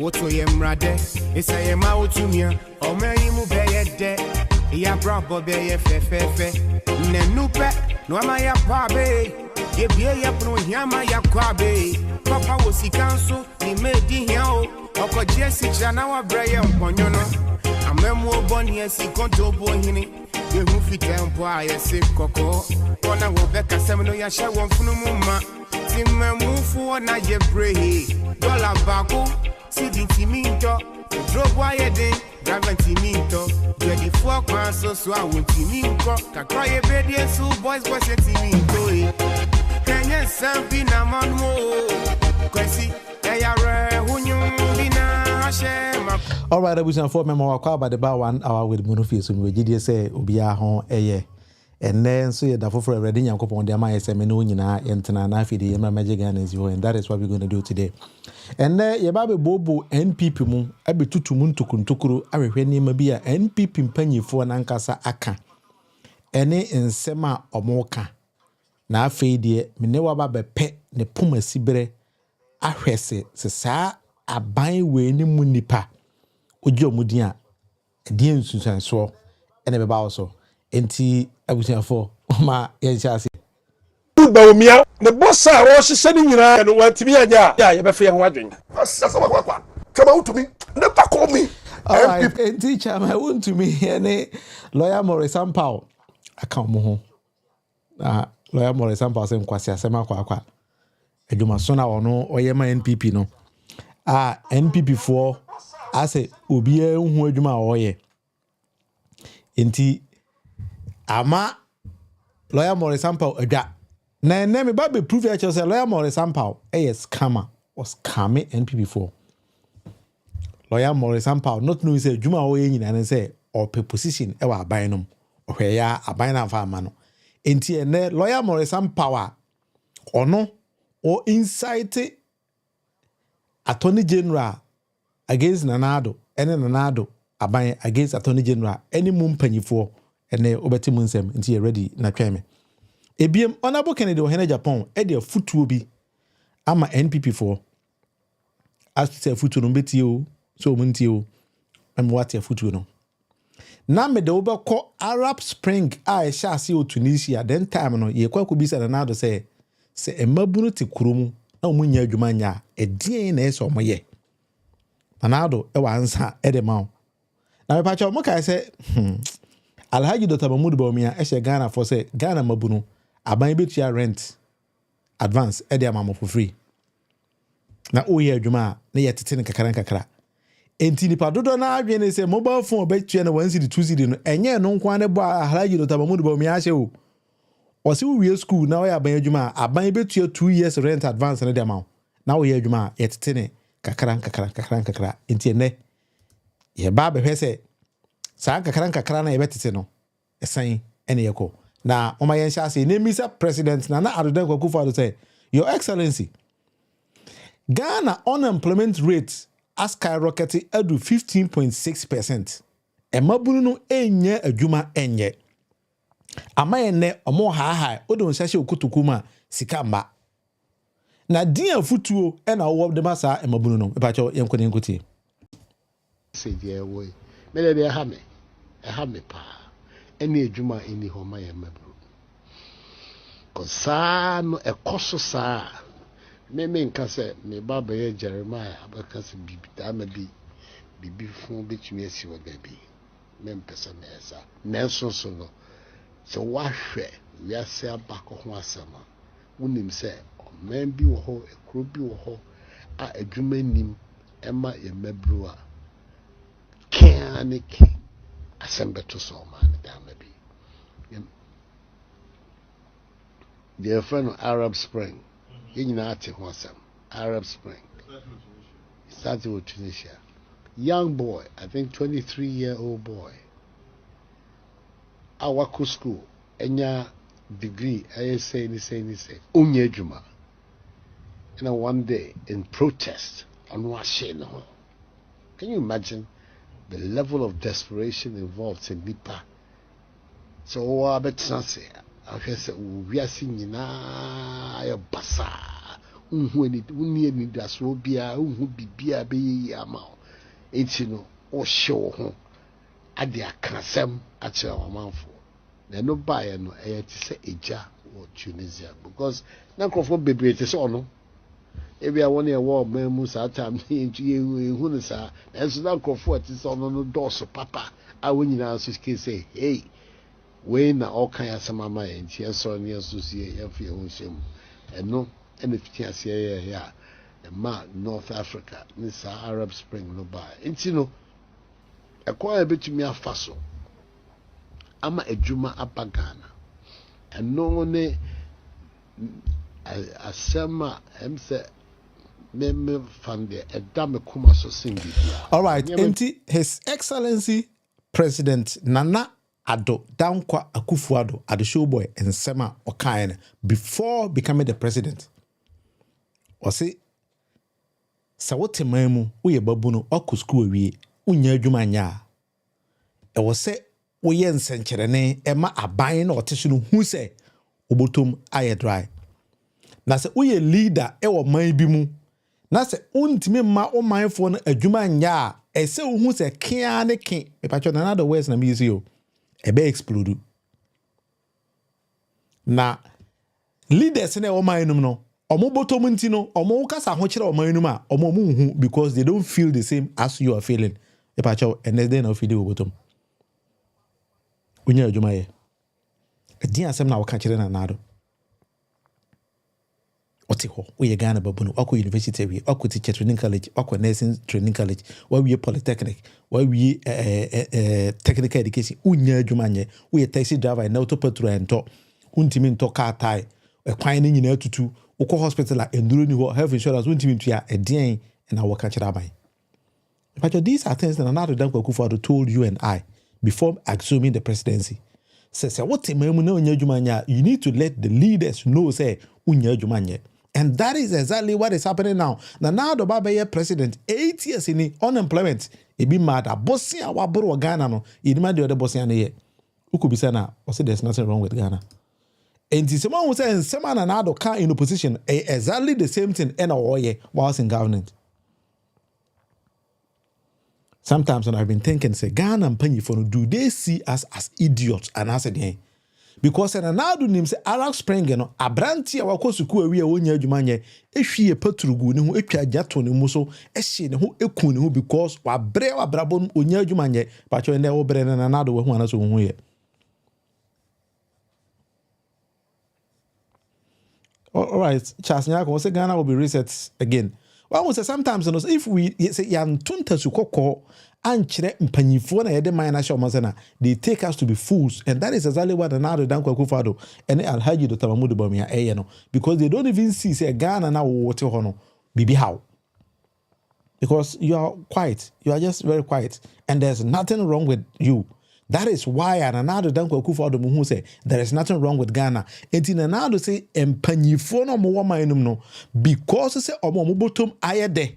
Woto ye mrade, isa ye ma Wontumi, o me yimu be ye de. Ya brabo be ye fe. Ne nupe, no ama ya pabe. Ye bie ye pro hiama ya kwabe. Papa wo sikanso, ni medi hiao. Oko jesi chana wa breye mponyo no. Amemu oboni esi konto bohini. Ye hu fitempo a ye se koko. Kona wo beka semno ya she won funu muma. Timemufu na ye brehi. Dola bako, sidi timinto. Drobo ayede, driver timinto. Ready for kwanso so a Wontumi. Kakra ye bedie so boys timinto. Kenya sampi na manmo. Kwesi eyare hunyum bina hashema. All right, I wish I for memo kwa ba the ba 1 hour with Munufi so we gidi say obia ho eye. And then so you da for already Yankopon de ma say me no nyina yentena na afidi yema magic Ghanaians you, and that is what we're going to do today. And then ye ba be bobo NPP mu abetutu mu ntukuntukuru ahwehwe ni ma bi a NPP mpanyifo na nkasa aka. Ene nsema omoka na afeedie me ne wa ba bepe ne poma sibere ahwese se saa aban we ni mu nipa oji omudin a edie nsusanso ene be ba also enti abusiafo ma yenhyase BAwumia ne bossa wo hyehyɛ ne nyina no Wontumi anya ya ye be fe ho adwen asasa kwa kama Wontumi ne pa call me. All right, enti chama Wontumi ene lawyer Maurice aka mo ho lawyer Maurice se nkwasi asema kwa adwuma so na ono oyema NPP no NPP for ase obia hu adwuma oye enti ama lawyer Maurice adwa na me ba be prove ya say lawyer Maurice scammer was scamming NPP for lawyer Maurice not know say adwuma oye nyina ne say or position e wa aban no ohwe ya aban na fa ama no enti ene lawyer Maurice ono or incite Attorney General against Addo, and Addo aban against Attorney General, any mumpanyifo, and ne obeti munsem until you're ready na tweme. Ebiem honorable Kennedy Agyapong, Eddie foot will be ama NPP for as to say foot no betio, so muntio, and what your foot no. Na me de oba call Arab Spring, I shall see you Tunisia, then time no, ye kwa kubisa Addo say. Se emabunu ti kurumu na omunya adwuma nya edien na eso moye Addo e wa ansa e de ma na me pacha mo kai se Alhaji Dr. BAwumia e she Ghana for say Ghana mabunu aban betua rent advance e de amamo for free na oye adwuma na yetete ne kakara enti nipa dodo na adwene se mobile phone betua na 1 cedi 2 cedi no enye no nkwa ne bo Alhaji Dr. BAwumia ahye o Osi we school now ya ban adwuma aban betua 2 years rent advance na dem now now ye adwuma yetete ne kakara enti ne ye ba be hwese saa kakara na ye betete no esan ene yeko na oma yen sha say nemisa president na Addo Akufo-Addo say your excellency Ghana unemployment rate has skyrocketed to 15.6%. Emabunu no enye adwuma enye Amayene omo ha odon hyehye okutukuma sika mba na din afutuo e na wo de masa emabunu no epacho yenkone nkuti say there way me de ha me pa ene adwuma eni ho ma ye mabru kosa no ekoso sa me nka se me baba ye Jeremiah abaka se bibita ma bibi fun betumi asi wa gabi me mpesa me esa nenso so no so wahwe we ase abako ho asama wonim se man bi wo ho ekro bi wo ho a adwuma nim ema ye mabru a kaniki asembeto so man da mabi the friend of Arab Spring yina ate ho asam Arab Spring started with Tunisia young boy I think 23-year-old boy Awako school enya degree I say unya juma and one day in protest on washing. Can you imagine the level of desperation involved in Nipa? So I bet say I say we are seeing na ya basa unhu ni unni ni daso bia unhu bibia be yi ama enti no o hyew ho ade akasem a kire wamanfo na no bae no e ti se eja wo Tunisia because na krofo bebre ti se ono ebia won e wo mamu sa time ni hu ne sa enso na krofo ti se ono no doso papa a wonyina so say hey we na all kind of mama enti enso ne enso sie ya fi ho hyem eno ene fiti ase ya ma North Africa ni sa Arab Spring no bae enti no ekwa ebetumi afaso ama adwuma apagana eno ne asema emse me fande edame kuma so singi. All right, His Excellency President Nana Addo Dankwa Akufo-Addo at the showboy and Sema Okaine before becoming the president. Ose sawote mamu uye babuno oku school wi unya adwuma nya. E wo se woye nsenkyerene ema aban na otesunu hu se obotom aye dry. Na se uye leader e wo man bi mu na se untimi ma o manfo no adwuma nya e se hu se kia ne ke me pacho na other words na me use yo e be explode. Na leaders na o man no omo botom nti no omo kasa ho kire o man num a omo mu hu because they don't feel the same as you are feeling. E pacho and then no feel botom unya adwuma ye edi asem na wo ka kire na nado otiho we Ghana babuno akọ university we akọ teacher training college akọ nursing training college we polytechnic we technical education unya adwuma nye we taxi driver na auto patrol ento untimi nto car tie ekwan ni nyina tutu ukọ hospital a enduro ni ho health insurance untimi ntua edien na wo ka kire aban. But these are things that another Dankwa Akufo-Addo told you and I before assuming the presidency. Say what you need to let the leaders know say and that is exactly what is happening now. Now the Baba president 8 years in unemployment. It be mad at Bosnia Wabro Ghana no. It might the other Bosnia ye. Who could be saying now? Or say there's nothing wrong with Ghana. And someone was saying someone and Addo can in opposition exactly the same thing and whilst in government. Sometimes when I've been thinking, say, Ghana and Penny, do they see us as idiots? And I said, yeah. Because in another name, say, Arab Spring, you know, a brandy, our Kosuku, we are one year, Jumanya, if she a petrugu, who a jaton, muso, a shin, who a kun, who because, wa brewa brabon, unya Jumanya, but you're never better than another one as one way. All right, Charles Nyako, say Ghana will be reset again. Well, we say sometimes if we say yan tunta sukoko anchire mpanyifo na yede man na shomazena, they take us to be fools, and that is exactly what another Dankwa Akufo-Addo and Alhaji Dr. Mahmoud Bawumia no, because they don't even see say Ghana na wote hono bibi how, because you are quiet, you are just very quiet, and there's nothing wrong with you. That is why another Dankwa Akufo-Addo who say there is nothing wrong with Ghana. And in another say empanyifo no mo wama no because say omo botom ayede.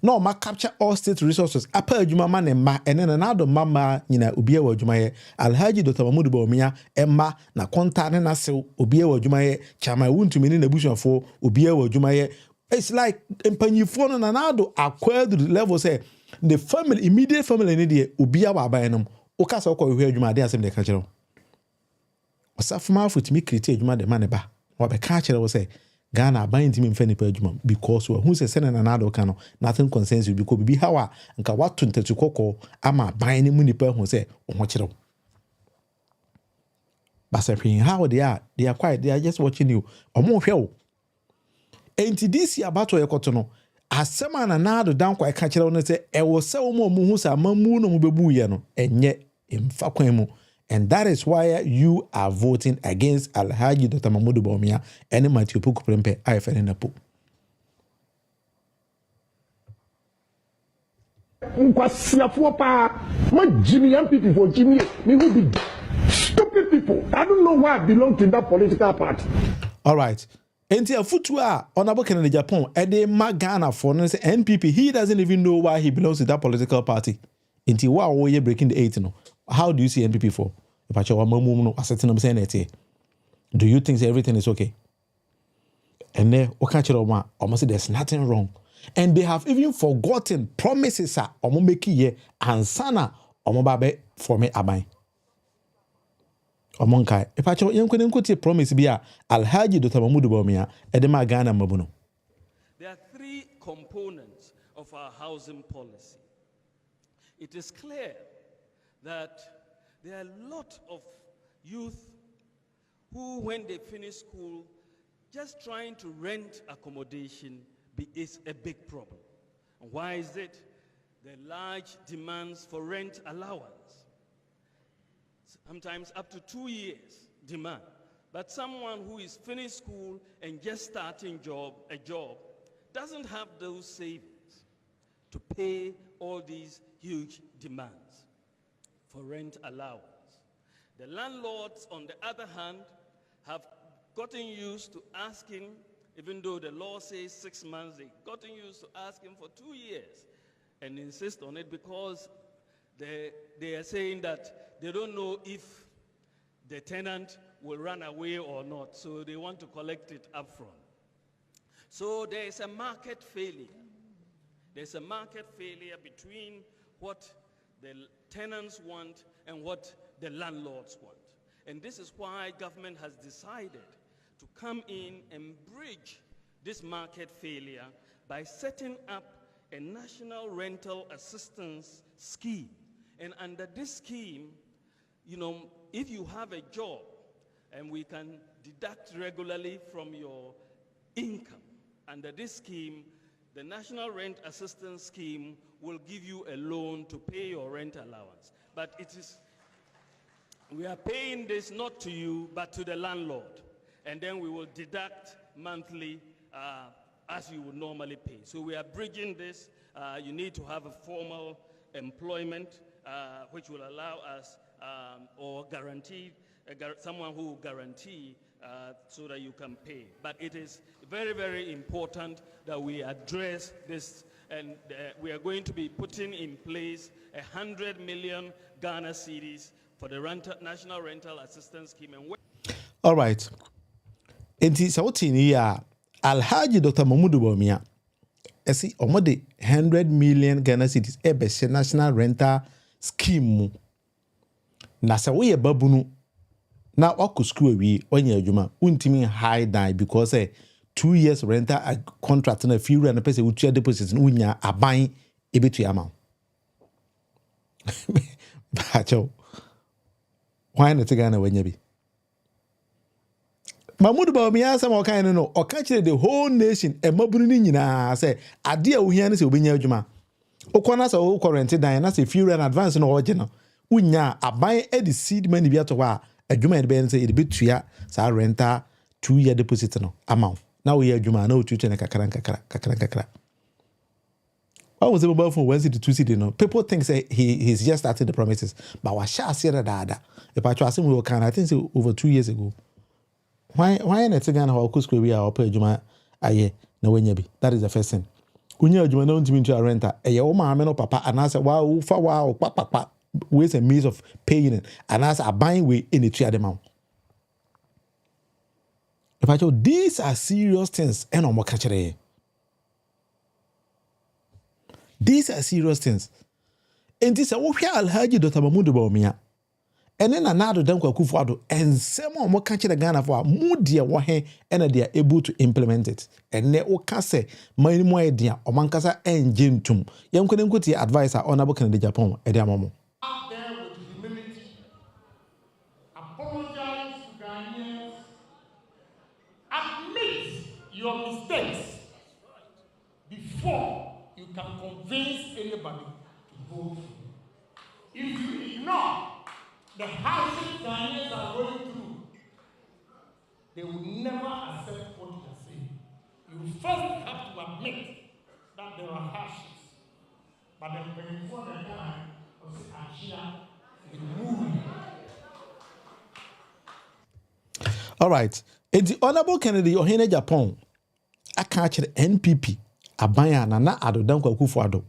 No ma capture all state resources. Apa adwuma ma ne ma and then another mama nyina obia wa adwuma ye. Alhaji Dr. Mahmoud Bawumia emma na konta ne na se obia wa adwuma ye. Chama Wontumi ne nabusuafo obia wa adwuma ye. It's like empanyifo no another acquired the level say the family immediate family ne de obia wa aban Okasa okọ hwe adwuma de asem de ka kire. Osafuma afutimi create adwuma de maneba. Wa be ka kire wo say Ghana ban ntimi mfa nipa adwuma because who say sene na nado ka no nothing concerns you because bibi hawa nka watu ntatu kokọ ama ban ni mu nipa hu say ho kire. Basapin how they are quiet, they are just watching you. Omo hwe wo. Enti this year battle yekoto no asema na nado Dankwa e ka kire wo say e wo se wo mu hu sa mamu no mu bebu ye no enye and that is why you are voting against Alhaji Dr. Mahmoud Bawumia and Matthew Puku Prempe IFN Napo. Jimmy MPP for Jimmy, me will be stupid people. I don't know why I belong to that political party. All right. Enti afutua Honorable Kennedy Agyapong ede Ghana for NPP. He doesn't even know why he belongs to that political party. Enti wow ye breaking the 8 no. How do you see NPP for? Do you think everything is okay? And then almost say there's nothing wrong. And they have even forgotten promises omo make ye ansana omo babe for me aban. Omo nkai. Epacho yenkwene nkotie promise bi Alhaji Dr. Mahmood BAwumia edema Ghana mabuno. There are three components of our housing policy. It is clear that there are a lot of youth who, when they finish school, just trying to rent accommodation is a big problem. And why is it? The large demands for rent allowance. Sometimes up to 2 years demand. But someone who is finished school and just starting a job doesn't have those savings to pay all these huge demands for rent allowance. The landlords, on the other hand, have gotten used to asking, even though the law says 6 months, they've gotten used to asking for 2 years and insist on it because they are saying that they don't know if the tenant will run away or not, so they want to collect it upfront. So there is a market failure. There's a market failure between what the tenants want and what the landlords want. And this is why government has decided to come in and bridge this market failure by setting up a national rental assistance scheme. And under this scheme, if you have a job and we can deduct regularly from your income, under this scheme, the National Rent Assistance Scheme will give you a loan to pay your rent allowance. But we are paying this not to you, but to the landlord. And then we will deduct monthly as you would normally pay. So we are bridging this. You need to have a formal employment, which will allow us, or guarantee, someone who will guarantee so that you can pay. But it is very, very important that we address this, and we are going to be putting in place 100 million Ghana cedis for the National Rental Assistance Scheme. All right. Enti sawtini ya Alhaji Dr. Mahmood BAwumia esi omode 100 million Ghana cedis ebese National Rental Scheme na se wo ye babunu na wako school wi onye adwuma untimi high die because 2 years rental contract na few and person utua deposit no unya aban ebetu ama bacho why na tigana wanya bi Mahmood BAwumia sama okan no oka kire the whole nation e mabunu ni nyina say ade a ohia ne se obenya adwuma okona sa o current dan na se few and advance no oje no unya aban e the seed money bi ato wa adwuma e be say e betua sa rental 2 year deposit no amount na we adwuma na otutu ne kakra why was the mobile phone 1 city 2 city no people think say he's just started the promises but wa sha see that if I trust him we can I think say over 2 years ago why na tigana ho ko school we are opa adwuma aye na wanya bi that is the first thing kunya adwuma na untimi into a renter eye wo maame no papa anasa wa fa wa papa ways and means of paying it and as a buying way in the tree amount. If I told these are serious things and no more catch. These are serious things. And this is what Alhaji Dr. Mahmood BAwumia. And then another them Addo and some more catch the Ghana for moody wahe and they are able to implement it. And ne okase many more idea or mankasa and gentum. Yam couldn't go to advisor honorable Kennedy Agyapong ediamomo. Your mistakes before you can convince anybody to vote for you. If you ignore the hardship Ghanaians are going through, they will never accept what you are saying. You first have to admit that there are hardships. But then before the time of Achia, we move. All right. The Honorable Kennedy Agyapong I catch the NPP abaya na Addo dankwa Akufo-Addo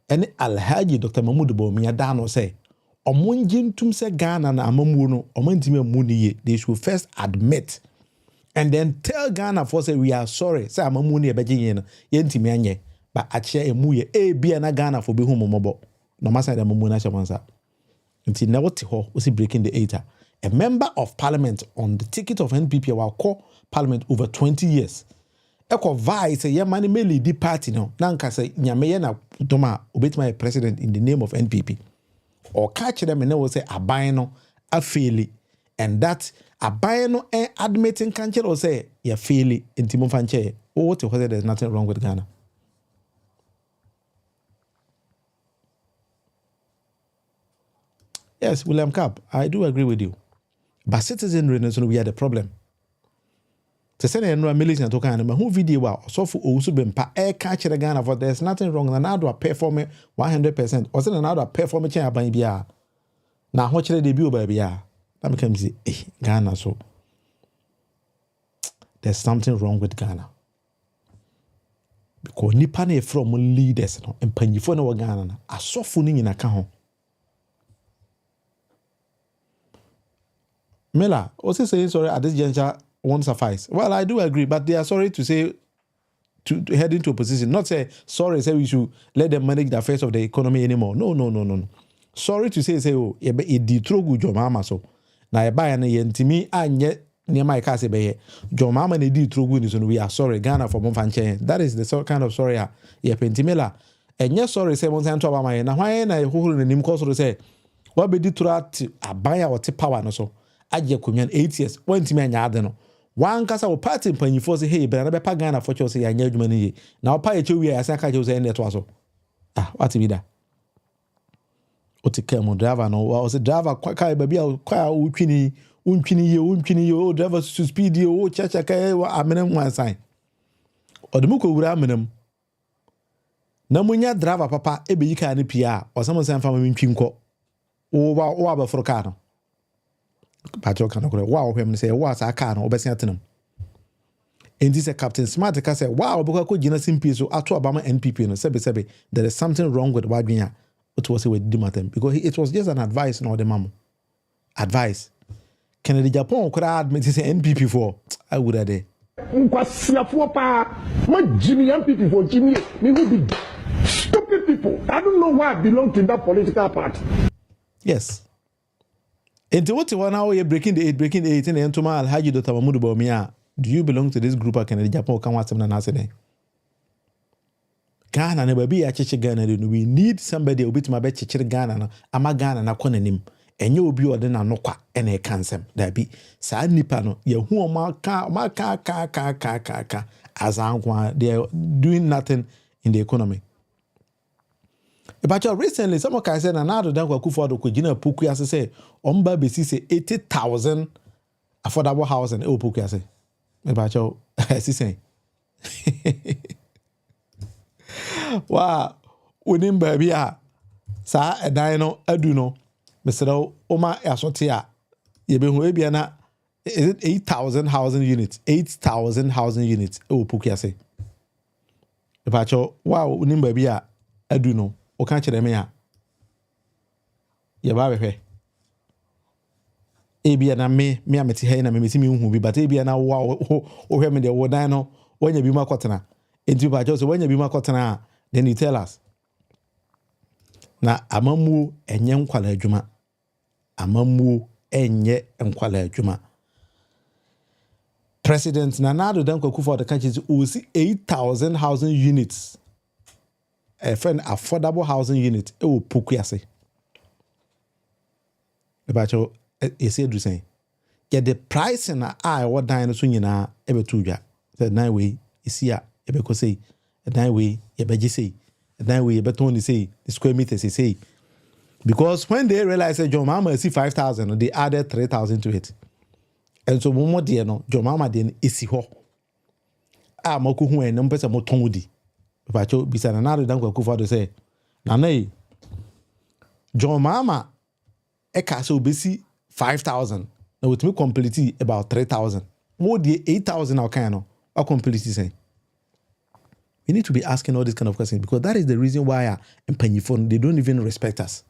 ene Alhaji Dr. Mahmood BAwumia dano say omonjintum se Ghana na amamu no omantimi amu niye they should first admit and then tell Ghana for say we are sorry. Say I'm a money ebeji yenti anye, but ache emuye be na Ghana for be home mobo. No matter the mumuna shamansa. Until now was he breaking the 8. A member of parliament on the ticket of NPP will call parliament over 20 years. Eko vice ye mani me lead party no. Nanka say nyameye na doma obetma president in the name of NPP. Or catch them and they will say abayno a faili. And that abayno and admitting cancer or say ya faili in Timon Fanche. Oh, what you there's nothing wrong with Ghana. Yes, William Cap, I do agree with you. But citizenry, we had a problem. To send a militant to Ghana, who video so for also been pa air catch the Ghana for there's nothing wrong. And Addo perform 100%. Or send another perform chair by BR. Now, what should they debut by BR? Let me come say, Ghana, so there's something wrong with Ghana. Because Nipane from leaders and Panifona Ghana are so funny in a account. Mela, also saying sorry at this juncture won't suffice. Well, I do agree, but they are sorry to say to head into opposition. Not say sorry, say we should let them manage the affairs of the economy anymore. No. Sorry to say oh, it detrogu Jomama so. Na e buy na yentimi anye niema e kase be Jomama ne detrogu ni so we are sorry Ghana for monfanche. That is the kind of sorry ye pentimela. Enye sorry say monsan to abama na hwan na hohuru ne nim koso say what be ditrat abaya or te power no so. Aje kunyan 8 years wantimi anya ade no wan kasa wo party mpanyifo say hey bra na be pa Ghana for cho say anya adwuma ni ye na wo pa ye chewi ya saka che say ne to aso what be da otika mo driver no wo say driver kai ba bia kwa utwini ye o driver to speed ye o chacha kai wa amenem wan sign odemu ko wura amenem na munya driver papa ebe yika ne pia o samo san fama mi ntwinko wo ba for car no Pacho kanokore wow him say wow sa car no obesi atenam enti say Captain Smart ka say wow boko ko gina simpi so ato abama NPP no sebe there is something wrong with wadwenya it was with dimatem because it was just an advice no the mamo advice Kennedy Agyapong could admit say NPP for I would have there Nkwasiafo pa ma Jimmy NPP for Jimmy me who be stupid people. I don't know why I belong to that political party. Yes. Into what one hour you're breaking the 8 and then to my Alhaji Dr. BAwumia. Do you belong to this group of Kennedy Agyapong? Come watch them and answer them. Ghana never be a church Ghana. We need somebody who beat my bed church Ghana. I'm a Ghana na kone nim. And you will be ordered na nokwa and a cancel. There be sad nipano. You who ma as they are doing nothing in the economy. But recently, some can say another than Kufuado Kujina Puku as I say, Omba Besi say 80,000 affordable house and Puku as I say. As he say, wow, within baby, sa a dino, aduno, Mr. Oma Asotia, Yebehuebiana, is it 8,000 housing units? 8,000 housing units, Puku as I say. Wow, within baby, aduno. O can't you me ya? Ya ba we. Ebi na me ameti he na me meti me hu bi but ebi na wo hwe me de wo dan no wanya bi makotena. Enti ba jo so wanya bi makotena then you tell us. Na amamu enye nkwala adwuma. Amamu enye nkwala adwuma. President Nana Addo Kufuor the country is 8,000 housing units. A friend affordable housing unit e wo Pukuase. About you say saying get the price na what dine so nyina e be to dwa. Said nine way is here e be ko say nine way e be gi say nine way e be ton say the square meters say because when they realize that John Mama see 5,000 they added 3,000 to it. And so mo de no John Mama de isi ho. Moko hu en no pese mo ton di. Pacho bisa na Addo Kufuor say na nay John Mama e ka so besi 5,000 na with me complete about 3,000 more the 8,000 now kind of or complete say we need to be asking all these kind of questions because that is the reason why in Penifon they don't even respect us.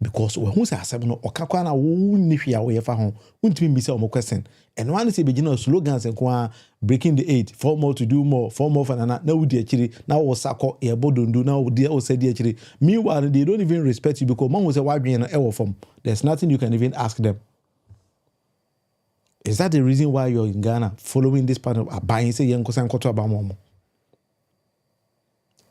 because who say asem no okakwa na wo nihwe a wo yefa ho untimi mbisa o question and one say begin slogans enko breaking the 8 4 more to do more 4 more for na wudi akiri na wo sako e bodondu na wo de o say di akiri meanwhile they don't even respect you because man will say wadwen no e wo form there's nothing you can even ask them. Is that the reason why you're in Ghana following this part of buying say young kosan koto abamomo?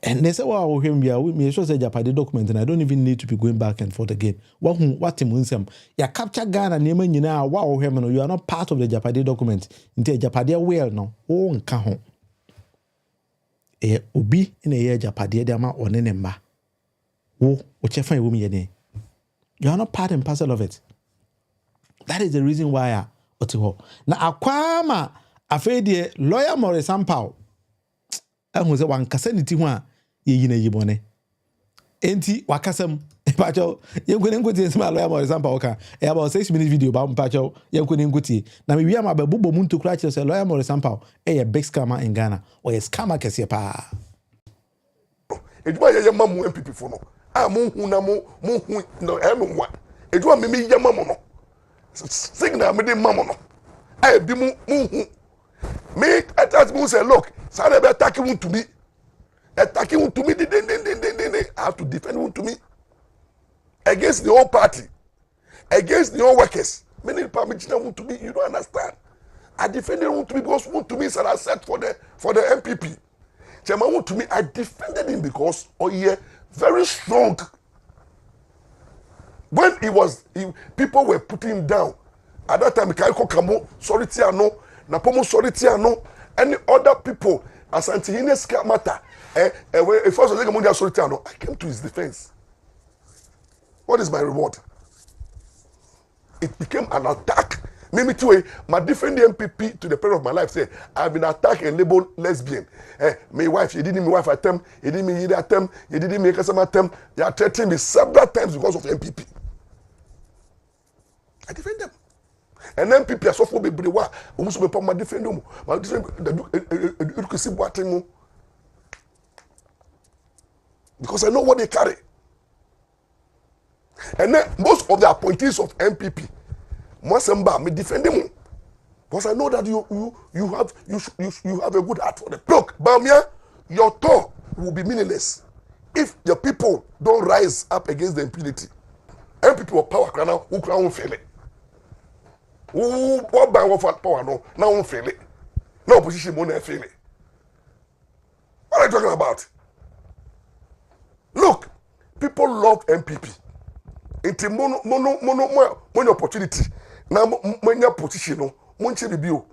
And they say, well, we should say Japade document, and I don't even need to be going back and forth again. What him ya capture Ghana name you know, wow, you are not part of the Japade document. Into Japade well no, oh nkaho. Obi in a year Japade dama or nenemba. Oh, whichever you are not part and parcel of it. That is the reason why na akwama afedie lawyer Maurice Sampao ehun se wan kasa ni ti ho a ye yina yibone enti wakasam pacho yenkone nkoti nsema lawyer Maurice Sampao ka about 6 minute video ba pacho yenkone nkoti na me wiam ababubo muntu kura che se lawyer Maurice Sampao big scammer in Ghana or a scammer kese pa eduma ye mamu MPP fo no a mo hu na mo hu no eno wa eduma me ye mamu no signal me de mamu no I be mu me attach me say look say be attacking Wontumi I have to defend Wontumi against the whole party against the whole workers many permission Wontumi you don't understand I defended Wontumi because Wontumi is an asset for the MPP Chairman Wontumi I defended him because very strong when people were putting him down. At that time, Kaiko Kamo, Soritiano, Napomo Soritiano, any other people, as Antihines matter, if I was a Mundia Soritiano, I came to his defense. What is my reward? It became an attack. Maybe too, my defending MPP to the period of my life say, I've been attacked and labeled lesbian. My wife, you didn't me wife attempt, you didn't me either attempt, you didn't make some attempt, you are threatening me several times because of MPP. I defend them. And then people are so for be brewa. Almost be my defend them. My defend because I know what they carry. And then most of the appointees of MPP, Mwasamba, me defend them because I know that you have a good heart for them. Look, BAwumia, your talk will be meaningless if your people don't rise up against the impunity. MPP of power who can fail it. What by what power no now fail it. No opposition won't fail it. What are you talking about? Look, people love MPP. It's mono opportunity. Now mono position no monche review.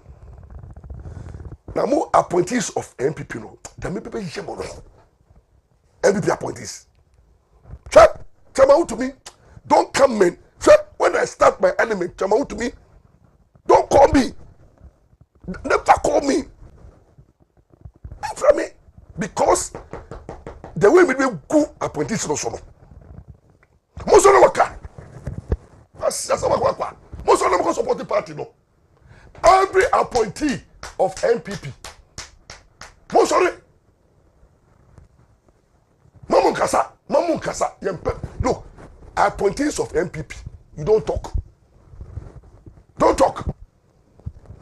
Now more appointees of MPP no. The MPP is mono. MPP appointees. Check out to me. Don't come in. When I start my element, come out to me. Don't call me. Never call me. From me. Because the way we do good appointees no so no. Most of them waka. Most of them go support the party no. Every appointee of MPP. Most of them. Mamun kasa. Look, appointees of MPP. You don't talk. Don't talk.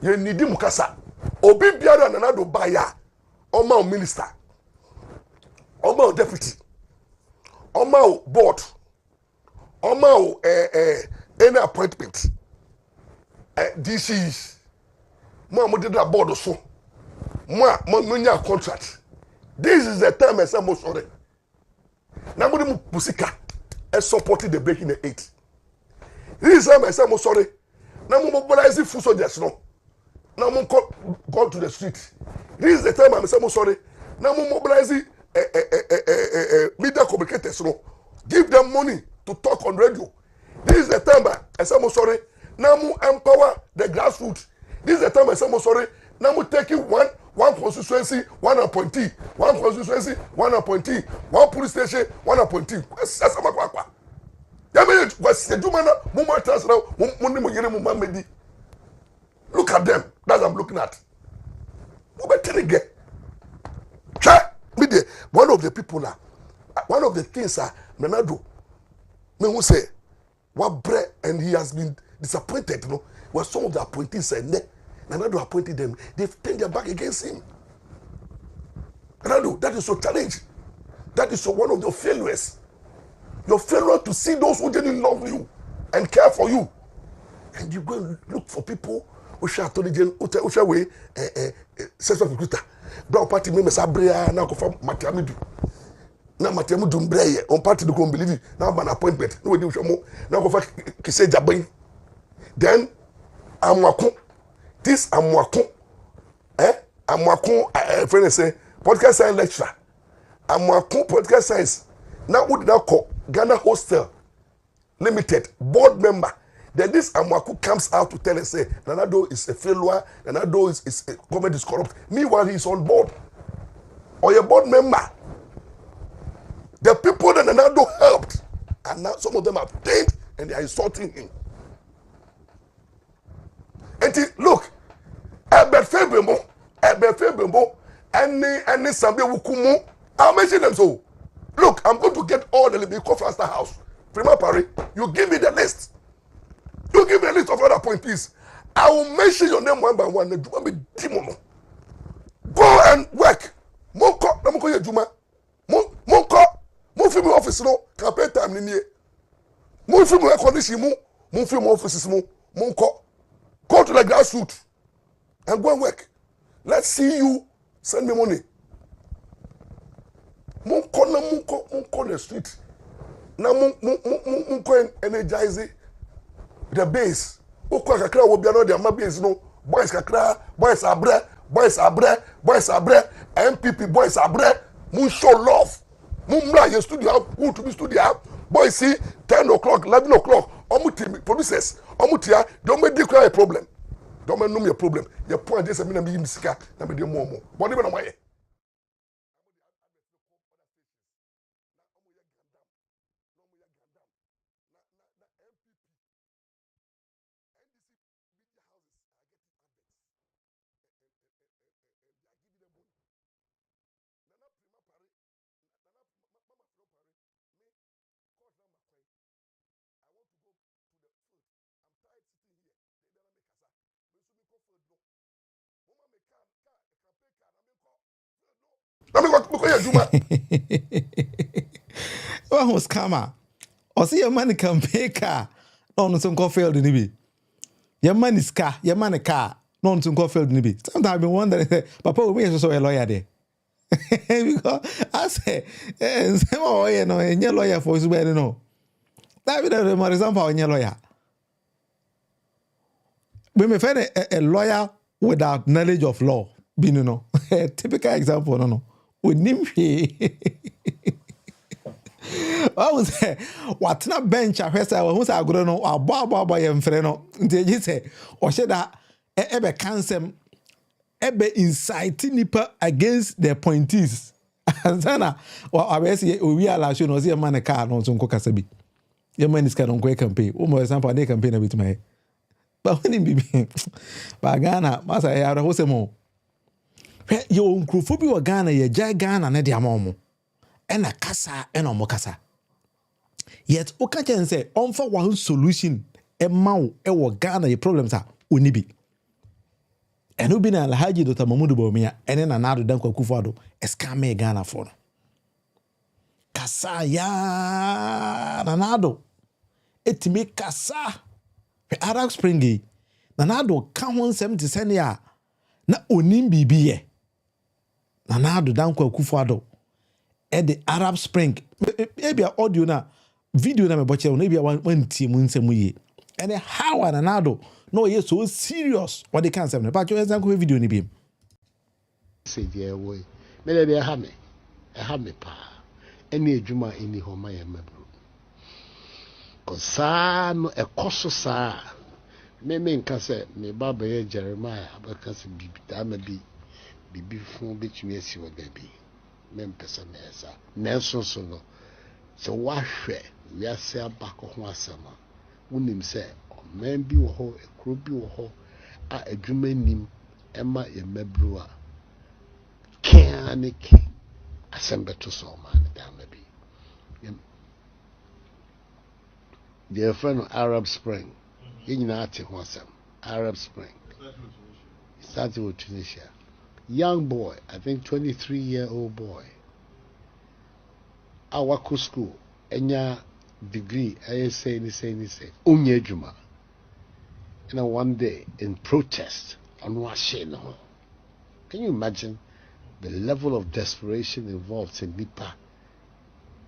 You need mukasa. Obi biara na do baya. Oma minister. Oma deputy. Oma board. Oma any appointment. DCs. Mo did that board so. Mo contract. This is the time I say mo sorry. Na mo dem pusika e supported the breaking the 8. This is time I say mo sorry. Na mo mobilize full soldiers no. Na mo go to the street. This is the time I say mo sorry. Na mo mobilize media communicators no. Give them money to talk on radio. This is the time I say mo sorry. Na mo empower the grassroots. This is the time I say mo sorry. Na mo taking one constituency, one appointee, one constituency, one appointee, one police station, one appointee. Look at them. That's what I'm looking at. One of the people, one of the things Menado, me who say, What bread, and he has been disappointed. You know, where some of the appointees said, Nanado appointed them, they've turned their back against him. Nanado, that is your challenge. That is one of your failures. Your failure to see those who didn't love you and care for you. And you go and look for people who shall tell you, who shall we, sexual recruiter. Brown party members are brea, now go for Matiamidu. Now Matiamidu Brea, on party to go and believe it. Now an appointment. No, we do more. Now go for Kise Jabin. Then, Amwako. This Amwako. Amwako, friend say, podcast science lecturer. Amwako, podcast science. Now, who did I call Ghana Hostel Limited board member? Then this Amwaku comes out to tell us, say, Nanado is a failure, Nanado is government is corrupt. Meanwhile, he is on board. Or a board member. The people that Nanado helped, and now some of them have tamed and they are insulting him. And look, Ebert Febemo, any Sambe Wukumu, I'll mention them so. Look, I'm going to get all the Libiko Faster House. Prima Pari, you give me the list. You give me a list of other appointees. I will mention your name one by one. Go and work. Monko, Namoko Yajuma. Monko, Mufim office no, campaign time ni. Mufim air condition, Mufim offices, Monko. Go to the grassroots and go and work. Let's see you send me money. Monko the street. Now Monko energize the base. Oko kakra wo bia no de base no. Boys kakra, boys abre, MPP boys abre. Mun show love. Mun bra your studio, who to be studio. Boys see 10 o'clock, 11 o'clock. Omuti producers, omutia, don't make declare a problem. Don't make no a problem. Your point is a minute be sika, na be dey more. But even am I? What was Kama? Or see your money can pay car. No, some call failed in it. Your money's car, your money car. No, some call failed in it. Sometimes I've been wondering, Papa, we are so a lawyer there. Because I say, you know, and your lawyer for his wedding. No, that would have been example in your lawyer. We may find a lawyer without knowledge of law. Being, you know, a typical example, no. With Nimpi. I was say, what not bench a person who's a good no, or boy and freno. They say, or said that ebe cancel ebe inciting nipa against the appointees. And sana, or I say, we are like, you know, see a man a car on some cocasabi. Your man is car on quick campaign. For example, they campaign with my. But when he be, but Ghana, Master, I have a whole more. Your uncrophobia or Ghana, ye jai Ghana, ne diamomo. And a kasa, and a mokasa. Yet, Okajan say, on for one solution, a mau, a Ghana, your problems are unibi. And who been a Haji Dr. Mamudu BAwumia, and then another Danko Kufado, a scam Ghana for. Kasa ya, Nanado. It make kasa. Arab Springy, Nanado, come on 70 senia. Na onim bibiye. Nanado Danko Kufado. At the Arab Spring, maybe audio na video na me boche maybe one team unsemuye. And how Nanado no ye so serious what they can't say. But you example video ni bi. Say dear way. Me dey ha me pa. Any adwuma any homa ya mabru. Cause no ekoso sa. Me nka say me baba ye Jeremiah abaka se bibita ma bibi fun betumi asi wo da bi. Mempesa nesa nenso so no se wahwe wiase abako ho asema wonim se man bi wo ho ekro bi wo ho a adwuma nim ema ye mabru a kaniki asembeto so man da ma bi their friend Arab Spring. In Arab Spring. Started with Tunisia. Young boy, I think 23-year-old boy. Awako school, enya degree, I say. Unye Juma. And one day in protest on Washington. Can you imagine the level of desperation involved in Nipa?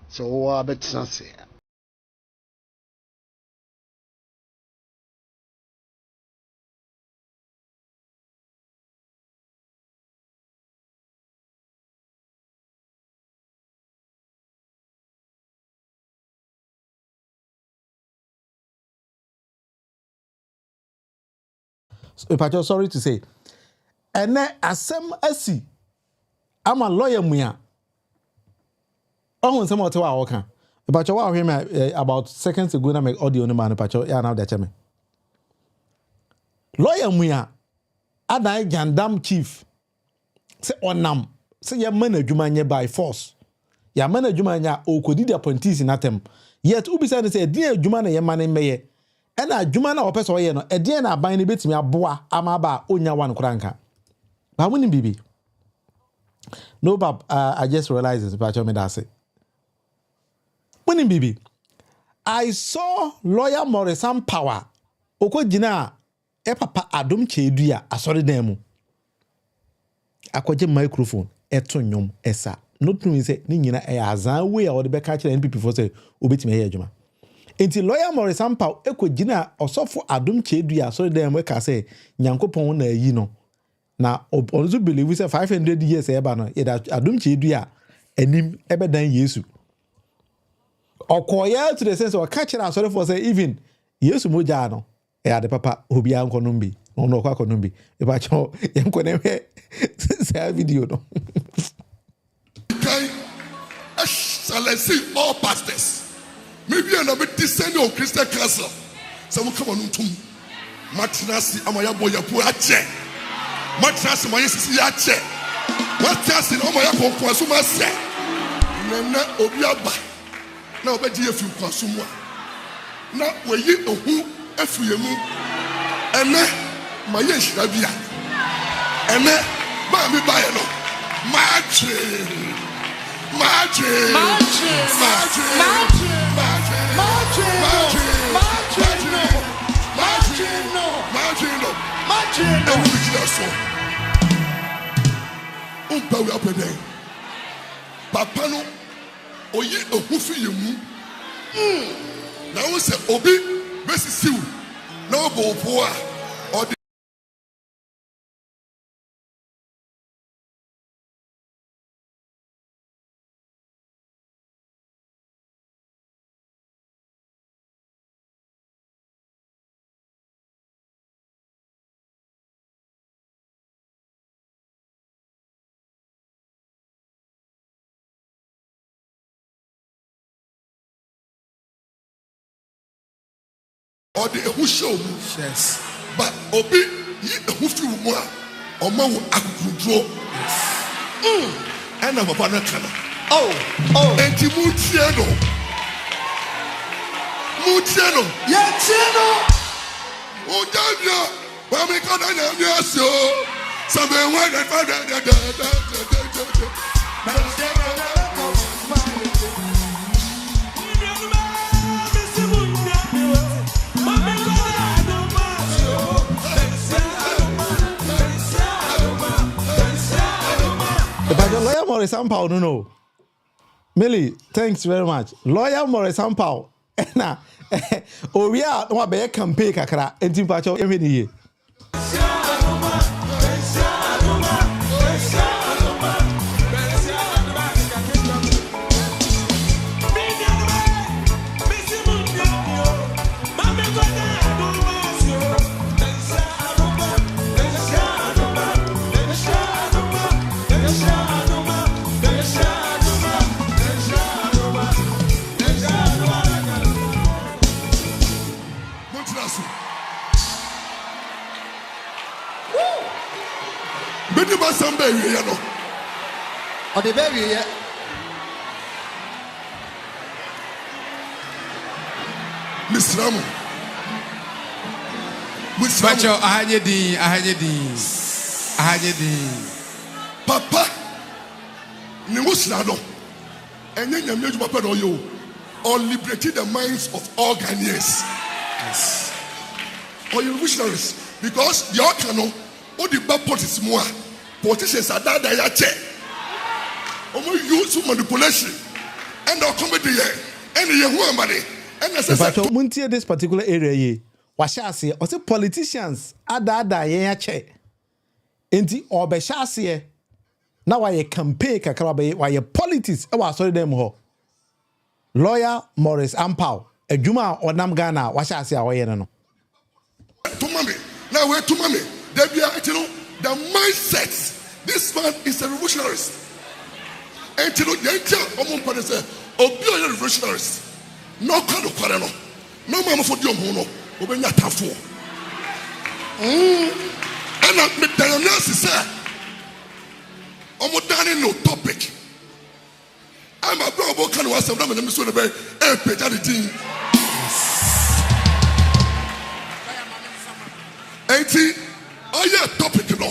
So I bet not say. So, sorry to say. And then asem asi ama lawyer muya. Oh, some what I can. But you him about seconds ago na make audio no man pacho ya now that me. Lawyer muya adai jandam chief say onam say ya man adwuma nye by force. Ya man adwuma nya okodi the appointees in atem. Yet ubisa say din adwuma na ye man meye. And a juma na opesa oye no e na aban ne betimi aboa amaba onya wan kranka ba woni bibi no bab I just realized this but me that say woni bibi I saw lawyer Maurice power okogina e papa adom chedua asori dan mu akoje microphone eto nyom esa no tumi say ni nyina e azan we a wo de be ka kire NPP for say obetimi e adwuma. Enti lawyer Maurice Ampao ekogina osofo adom chedua so dem we ka say nyankopon na yi no na onzo believe say 500 years e ba no ye da adom chedua anim ebedan Yesu okoya to the sense of catch na sorry for say even Yesu moja no e ade papa obi ankonom bi no kwa konom bi e ba cho yankonem say video no okay excellency all pastors. Maybe I'm a bit descending on Christian Castle. Some come on to Matras, Amaya Boya Puache. Matras, my Yache. Matras in Omaya Conquasuma said. Nana Obiaba. Now, bet you if you consume one. Now, where you know who, if you move. And then, my yes, Rabia. And then, Bambi Bayano. Papa no oyi ohufi yemu na wo se obi besisiw na obo opo a or the who show yes but obi who feel more or more akudro yes and I'm a partner and Mutiano yeah Tiano oh Daniel but me can I yes yo something when I find Lawyer Maurice Ampao, no. Millie, thanks very much. Lawyer Maurice Ampao. Na, we are no be campaign kakra. Enti pacho emeni. On the baby, yeah. Miss Ramo. Bacho, ahanyedi. Papa, ni Musrado. And then you made Papa Oyo or liberating the minds of all Ghanaians. Yes. Or you visionaries. Because the Okano, all the bad politics more. Politicians are that they are check. Use manipulation. And they'll come to the and the money. And but Muntia this particular area, Washasi, or the politicians are that ye check. Enti Obeshasi, now I campaign Kakarabe, why your politics, I was sorry them ho. Lawyer Maurice Ampao, a Juma or Namgana, Washasi away no. To mommy, now we're to mommy. There be the mindset. This man is a revolutionist. And you know, the entire Omon say, "Oh, be a revolutionist." No kind of quarrel. No mama for the Omono. Oben na tafo. And I met the nurse say, "Omo dani no topic." I'm a bravo can was some them so the be e peja the thing. Enti, oh yeah, topic no.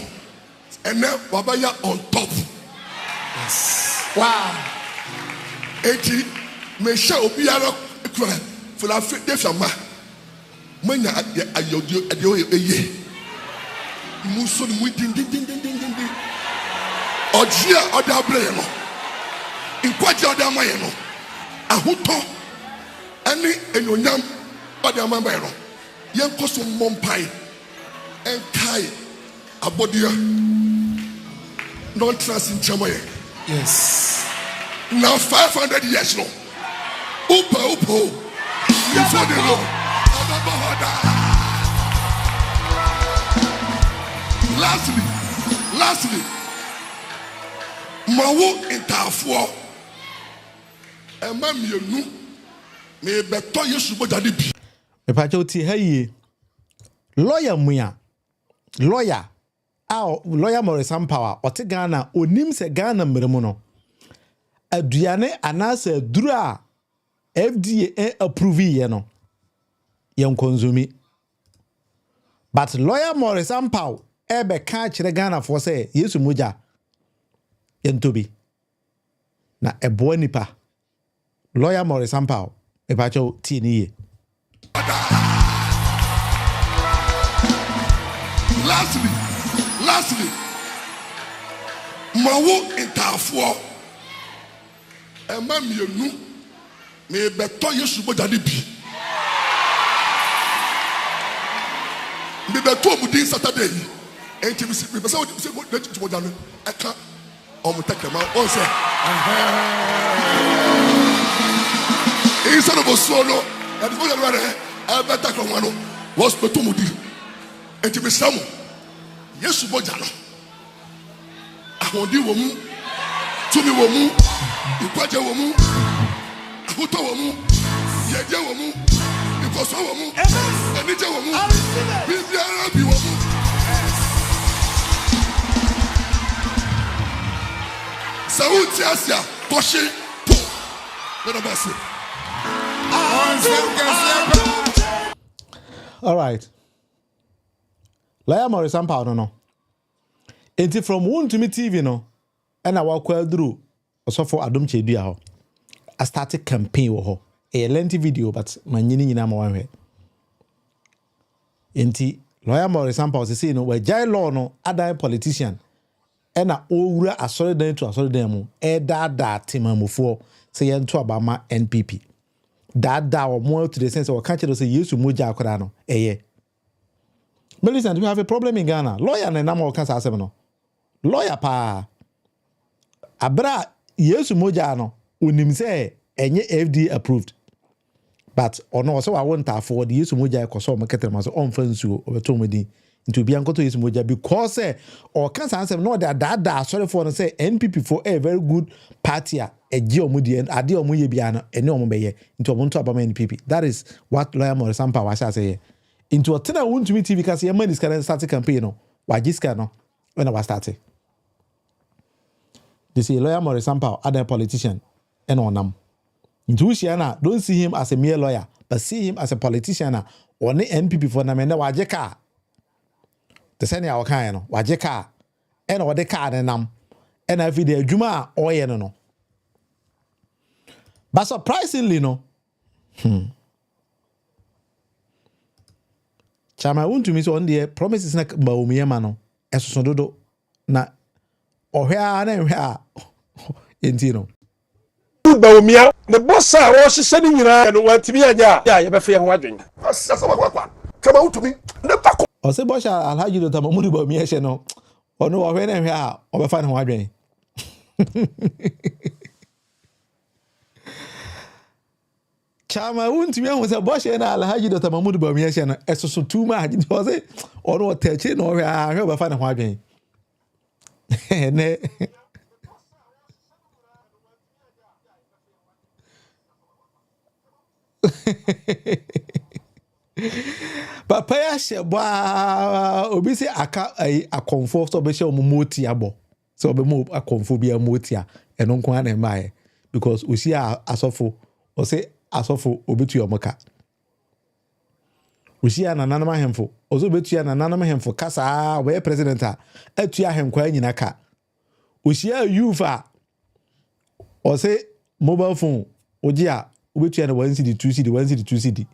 And now Wabaya on top. Yes. Wow. Enti, me sha obiara kura for la fit defama. Manya ayo eye. Muso mu din. Ojia oda ble no. Inkwaji oda maye no. Ahuto ani enyonyam oda mamba no. Yen koso mompai en kai abodia non trust in Chamaye. Yes. Now 500 years no. Upo. Before the law. Lastly, Mawo interfere. And mammy, you may better you should go to the Pachoti, hey, lawyer Muya, lawyer Maurice Ampao, or Ghana, or Nimse Ghana Miramono. Adriane anase dura FDA approve yeno. Young consumi. But lawyer Maurice Ampao ebe catch the Ghana for say yesu muja yentobi. Na ebo nipa. Lawyer Maurice Ampao epacho tini. Lastly, Mawo interfere. And mammy, you know, may better you should go to the B. May better Budin Saturday. And you see, because I would say, what did you do? I can't almost take them out. Also, instead of a solo, and the other I better come one was Potomudi. And you some yes, you bought Jano. I want you woman to me woman. Ikwaje womu, ahuto womu, yeje womu, ikoso womu, enije womu, bibiara bi womu. Sauti Asia, Poshi, Po. Let us see. All right. Lawyer Maurice Ampao no. Enti from Wontumi TV no, and I walk well through. Also for Adom Chedia ho. I started campaign wo ho. A lengthy video but manyini nyina ma wanhwe. Enti lawyer Maurice Ampao say no we jai law no adan politician. E na owura asori dan to asori dan mu. E da timamufo say yento abama NPP. Da o more to the sense of catch say yesu moja akoda no. Eye. But listen, we have a problem in Ghana. Lawyer na na mo kan sa asem no. Lawyer pa. Abra Yesu moja no unim say enye FDA approved. But ono so I want afford Yesu moja ekoso market ma so on fansu obetomodi into bi ankoto Yesu moja because say or can answer no that sorry for say NPP for a very good party a gi omudi and ade omoye bia no ene omobeye into omonto abama NPP. That is what lawyer Maurice Ampao was say. Into a tena Wontumi TV because your man is current starting campaign no. Wajiska no when I was starting. They say lawyer Maurice Ampao, other politician, and on them. Into Shiana, don't see him as a mere lawyer, but see him as a politician or the NPP for na me na waje car. The senior our kind no waje car and or the car nam and every day juma or ye no. But surprisingly no. Chama Wontumi so on the promises na BAwumia ma no esoso dodo na ohwa na nhwa enti no BAwumia the boss a wo hye ni nyina no Wontumi anya ya ye be fe ho adwen asasa kwa Chama Wontumi ne pa ko o se bosha Alhaji Dr. Mahmood BAwumia hye no ono ohwa na nhwa obefa ne ho adwen Chama Wontumi ahụ sɛ bɔhyɛ na Alhaji Dr. Mahmood BAwumia hyɛ no ɛsoso too much nti ɔ sɛ ɔno ɔtɛkyi na ɔhwɛ ahwɛ ɔbɛfa ne ho adwen ne papa ya hyɛ baa obi sɛ aka akɔmfo sɛ ɔbɛhyɛ ɔmo moti abɔ sɛ ɔbɛmo akɔmfo bi moti a ɛno nko ana ɛmaayɛ because osi asɔfo ɔsɛ asofo obetu yomoka usia na nanam ahemfo ozo betu na nanam ahemfo kasa we president a atu ahenkwa nyina ka usia youfa o se mobile phone oji a obetu na 1 cd 2 cd 1 cd 2 cd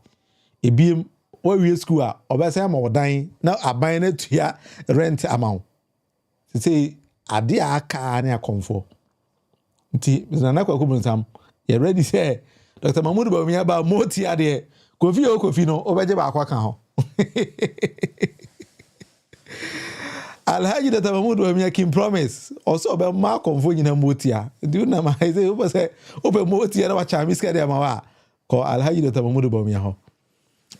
ebiem o wie school a obese ma odan na aban na tua rent amount say ade aka na akomfo nti na kwa kubunzam you ready say Dr. Mahmood BAwumia ba moti ade kofi no obeje ba akwa kan ho Alhaji Dr. Mahmood BAwumia kim promise also be ma konfo nyina moti a do na ma say obo say obe moti na wa chami ska de ma wa ko Alhaji Dr. Mahmood BAwumia ho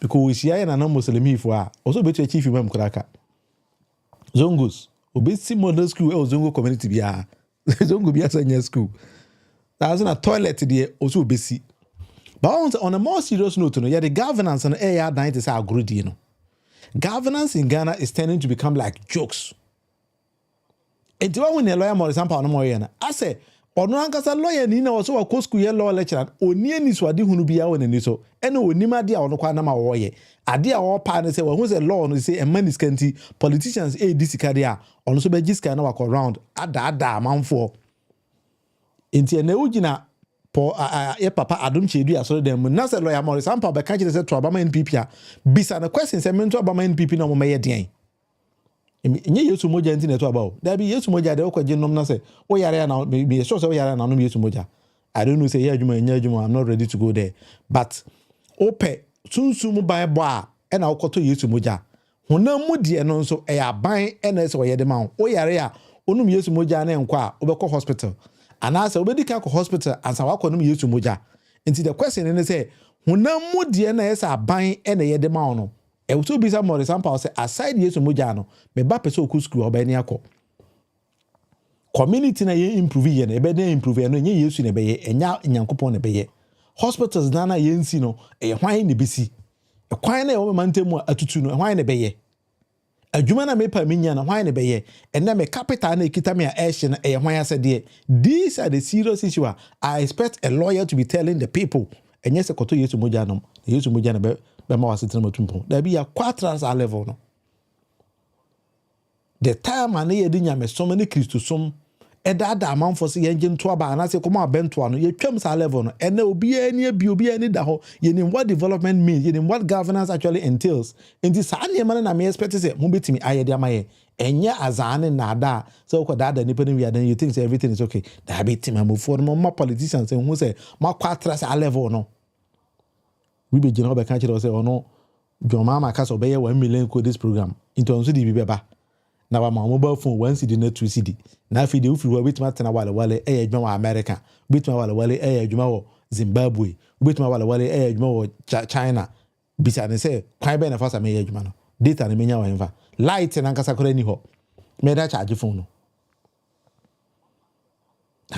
because we share na no muslimi fo a also betu chief imam kraka Zongus obesi model school e Zongo community bia Zongo bia sanya school that's na toilet there also obesi. But on a more serious note, the governance and AI night is agreed, Governance in Ghana is tending to become like jokes. And when a lawyer Maurice no more I say, ono ankasa lawyer ni na also a school year law lecturer, oni ani so ade hunu bia won ani so. Ene onima de a ono kwa na ma wo ye. Ade a wo pa ne say who say law no say man is kanti politicians this kadia ono so be giska na wako round ada amanfo. Enti ene ugina po papa Addo chedu aso dem na se lawyer Maurice ampa be ka kire se to abama NPP a bisa na question se mento abama NPP na mo meye den enye Yesu moja nti na to abawo da bi Yesu moja de okwaje nom na se wo yare na me sure se wo yare na no Yesu moja I don't know say here adwuma enya adwuma I'm not ready to go there but ope sunsun mu ban bo a e na okoto Yesu moja honam mu de no nso e aban e na se wo yede ma wo yare a onum Yesu moja na enko a obekọ hospital anasa obedika ko hospital ansa wakonum Yesu moja nti the question is say honam mu de na yesa aban e na yede ma no e wo so bisa Maurice sample say aside Yesu moja no me ba pese oku school obani akọ community na ye improve ye na ebe dey improve no nye Yesu na be ye enya nyankopon na be ye hospitals na ye nsi no e hwan na besi e kwan na e wo mantemu atutu no hwan na be ye adwuma na mepa minya na hwan ne beye ena me capital na ekita me a ehye na hwan asede these are the serious issue I expect a lawyer to be telling the people enye se koto Yesu moja no Yesu moja na be ma wasetina matumpo da bi ya quatrans a level no the time na ye di nyame som ne Kristo som eda amanfo se ye nto aba na se koma abento no ye twam sa level no ena obi ani da ho ye nim what development means ye nim what governance actually entails enti sa ne man na me expect say mo betimi ayede amaye enye azane na da so ko da nipa ni then you think say everything is okay da betimi amofo no ma politicians say hu say ma kwatra sa level no we be gina be kan kire say ono Joma ma ka so be ye 1 million ko this program into onso di bi beba na ba ma mobile phone 1 cd na 2 cd na fi de ufiri wa bitima tena wale adwuma wa America bitima wale adwuma wo Zimbabwe bitima wale adwuma wo China bisa ne se kwan be na fasa me adwuma no data ne menya wa enfa light na nkasa kora ni ho me da charge phone no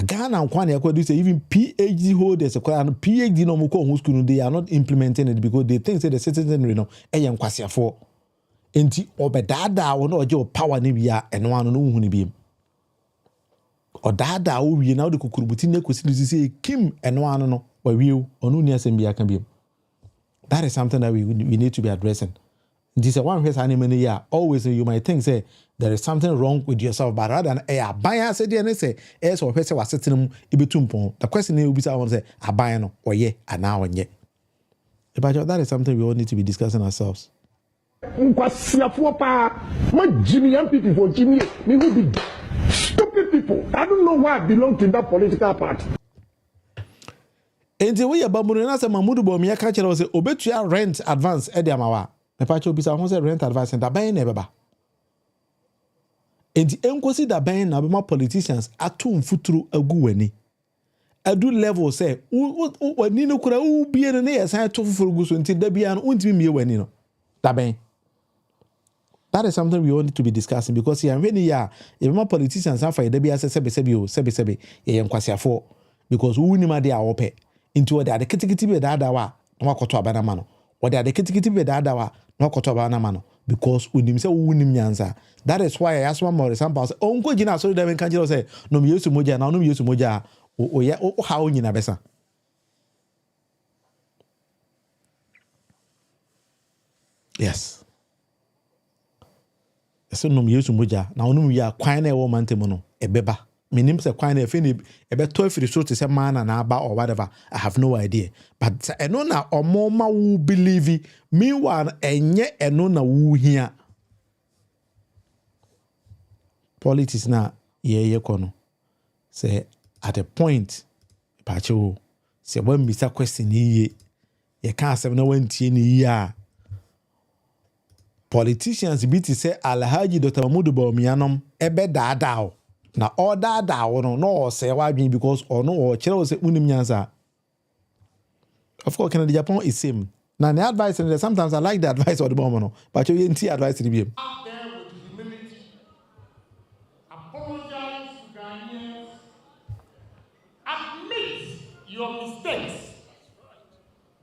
Ghana nkwan ya kwadu say even PhD holders kora no PhD no mo ko hu school no they are not implementing it because they think say the citizenry no nkwasiafo enti obedada wo na oje power ne bia eno ano no hu ne biem odada wo wie na wo de kukurubuti na kosi say kim eno ano no wa wiu onu ni asem bia ka biem That is something that we need to be addressing. This is one place many year. Always you might think say there is something wrong with yourself, but rather than buy say and say so person was sitting ibetumpon. The question is I want to say buy no or yeah and now and yeah. But that is something we all need to be discussing ourselves. Jimmy MPP for Jimmy, me who be stupid people. I don't know why I belong to that political party. Enti we yabamuru na se Mamudu BAwumia ka kire say obetua rent advance e dia mawa. Me pa che obi sa ho say rent advance da ban na beba. Enti enkosi da ban na be ma politicians atum futuru agu wani. Adu level say wani no kura u bie ne yesan to fufuru gu so enti da bia no untimi mie wani no. Da ban. That is something we all need to be discussing because here when ya if my politicians have for da bia sebe ye nkwasiafo because who ni ma dey awope into what they are the kitikiti be da wa na wakoto abana mano what they are the kitikiti be da wa na wakoto abana mano because unim say unim nyanza. That is why I ask one more example say onko gina so dem kan jiro say no me yesu moja na no me yesu moja o ye o ha o nyina besa. Yes. So no me yesu moja na no me ya kwan na e wo mantemu no ebeba. Meaning say kwan na fini ebe to afiri so to say man na aba or whatever. I have no idea. But eno na omoma wu believe meanwhile enye eno na wu hia. Politics na ye kono. Say at a point pacho say when Mr. question ye can't say no one tie ni ya. Politicians be to say Alhaji Dr. Mamudu BAwumia nom ebe da na all that no say why because or no or chere say unim nyansa. Of course Kennedy Agyapong is same. Now the advice and sometimes I like the advice of the bomb but you ain't advice to the BM. Out there with humility, apologize to Ghanaians, admit your mistakes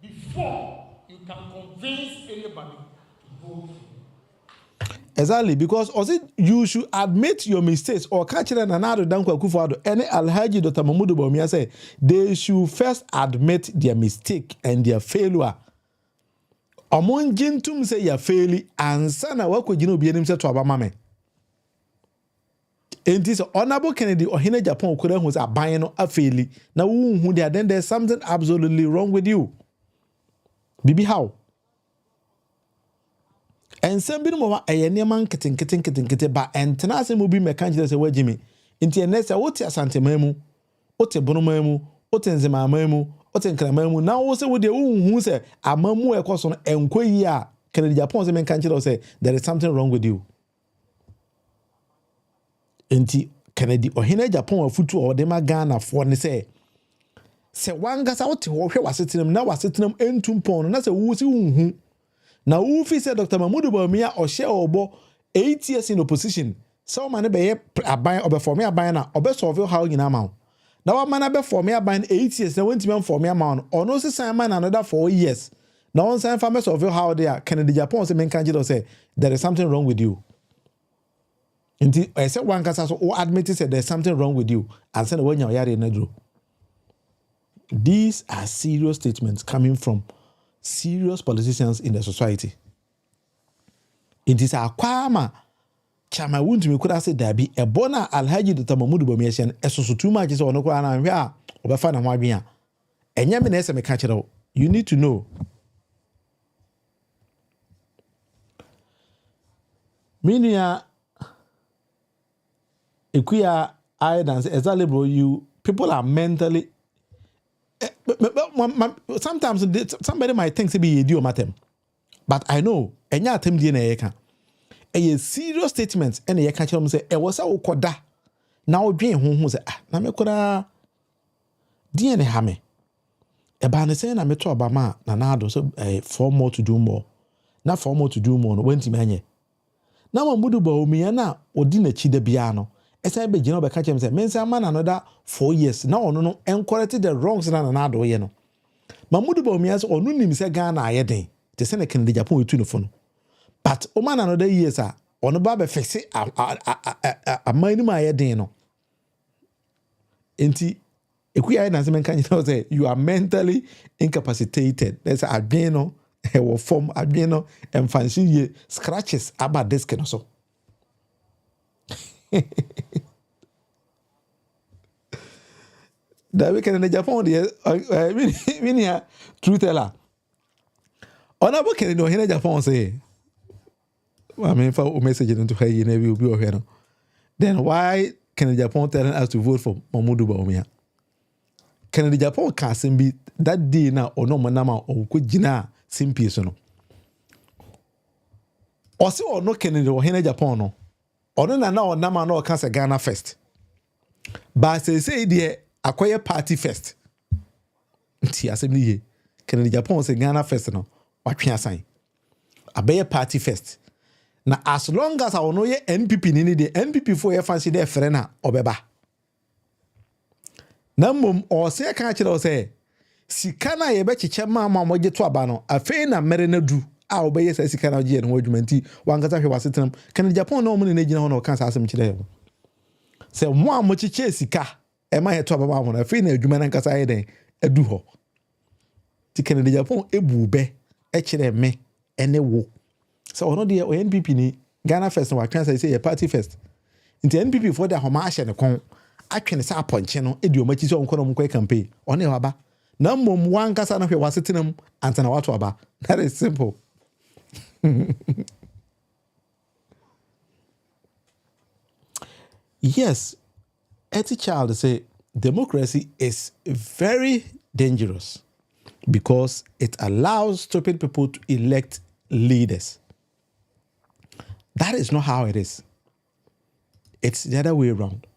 before you can convince anybody to vote. Exactly, because also you should admit your mistakes or catch them another Danko Akufo-Addo. Any Alhaji Dr. Mamudu BAwumia say they should first admit their mistake and their failure. Among gentum say ya faili and sana wako jino bi enim say to abamame. And this honorable Kennedy Agyapong could have was a buying no a faili. Now who then there's something absolutely wrong with you. Bibi how? And some bit more a neman kitten ba and tenase will be mechanical as a way Jimmy. Into a nest, what a Santa Memu, what a Bonomemu, what a Zema Memu, what a Cramemu. Now also with the who say a mamu a cost on and quia Kennedy Agyapong the mechanical say there is something wrong with you. Enti Kennedy Agyapong of foot or dema Ghana for ne say one gas out to was sitting him now was sitting him in Tumpon and that's a woozy. Now, if he said Dr. Mamudu BAwumia or share obo 8 years in opposition, so man be a buy or for me a buy now or best of how in amount. Now, man be for me a buy 8 years, now went to for me amount or no say man another 4 years. Now, on some farmers of how they are Kennedy Agyapong say, men can't say there is something wrong with you. Until I said one case or admitted said there's something wrong with you and said when you're in these are serious statements coming from serious politicians in the society. It is a kwama chama Wontumi could have said there be a bona Alhaji Dr. Mamudu BAwumia so too much is on no kwana anhwa obefa na ho adwen a enya me na ese me ka kire you need to know. Minia ekuya I dance exactly bro you people are mentally sometimes somebody might think to be a deal matter, but I know enya atem die na yeka a serious statement and ye ka kire say e was a ukoda na odwen ho say na me koda die ne ha me e ba ne say na me to obama na Addo so for more to do more na for more to do more no wenti anye na Mamudu BAwumia na odi na chi da bia no esa be gina obeka chem say mensa man another 4 years na ono no encorrect the wrongs na Addo ye no Mamudu BAwumia so onu nim se Ghana aye den te se na Kennedy Agyapong etu no fo no but o man another years a ono ba be fixe a mani ma aye den no enti ekuya na se men kan say you are mentally incapacitated there's a adwen no ɛwɔ form adwene no ɛmfansi yie scratches aba desk no so David Kennedy Agyapong the minia truth teller Honorable Kennedy Agyapong say I mean for message into her you never will be no then why Kennedy Agyapong telling us to vote for BAwumia Kennedy Agyapong can be that day now or no manama or could jina simple so no or so or no Kennedy Agyapong no or no na or nama no cancer Ghana first but say dear acquire party first nti assembly ye Kennedy Agyapong say Ghana first no watwe asan abeye party first na as long as I no ye NPP ni the NPP for ye fancy there frɛ na obeba na mom o se ka kire o se sika na ye be kyeche ma moje to aba no afei na mere na du a obeye se sika na oje no adwumanti wankasa hwe wasetenam Kennedy Agyapong na o mun na gina ho na o kan sa asem kire se mo a mo kyeche sika e ma ye to aba ma ho na afei na adwuma na nkasa ye den adu ho ti Kennedy Agyapong ebu be e kire me ene wo so ono de o NPP ni Ghana first no wa kan say party first nti NPP for the homa ahye ne kon atwene sa aponche no edi o machi so onko no mko campaign one waba na mom wan kasa na hwe wasetenam antana wato aba that is simple yes Eti child say democracy is very dangerous because it allows stupid people to elect leaders. That is not how it is. It's the other way around.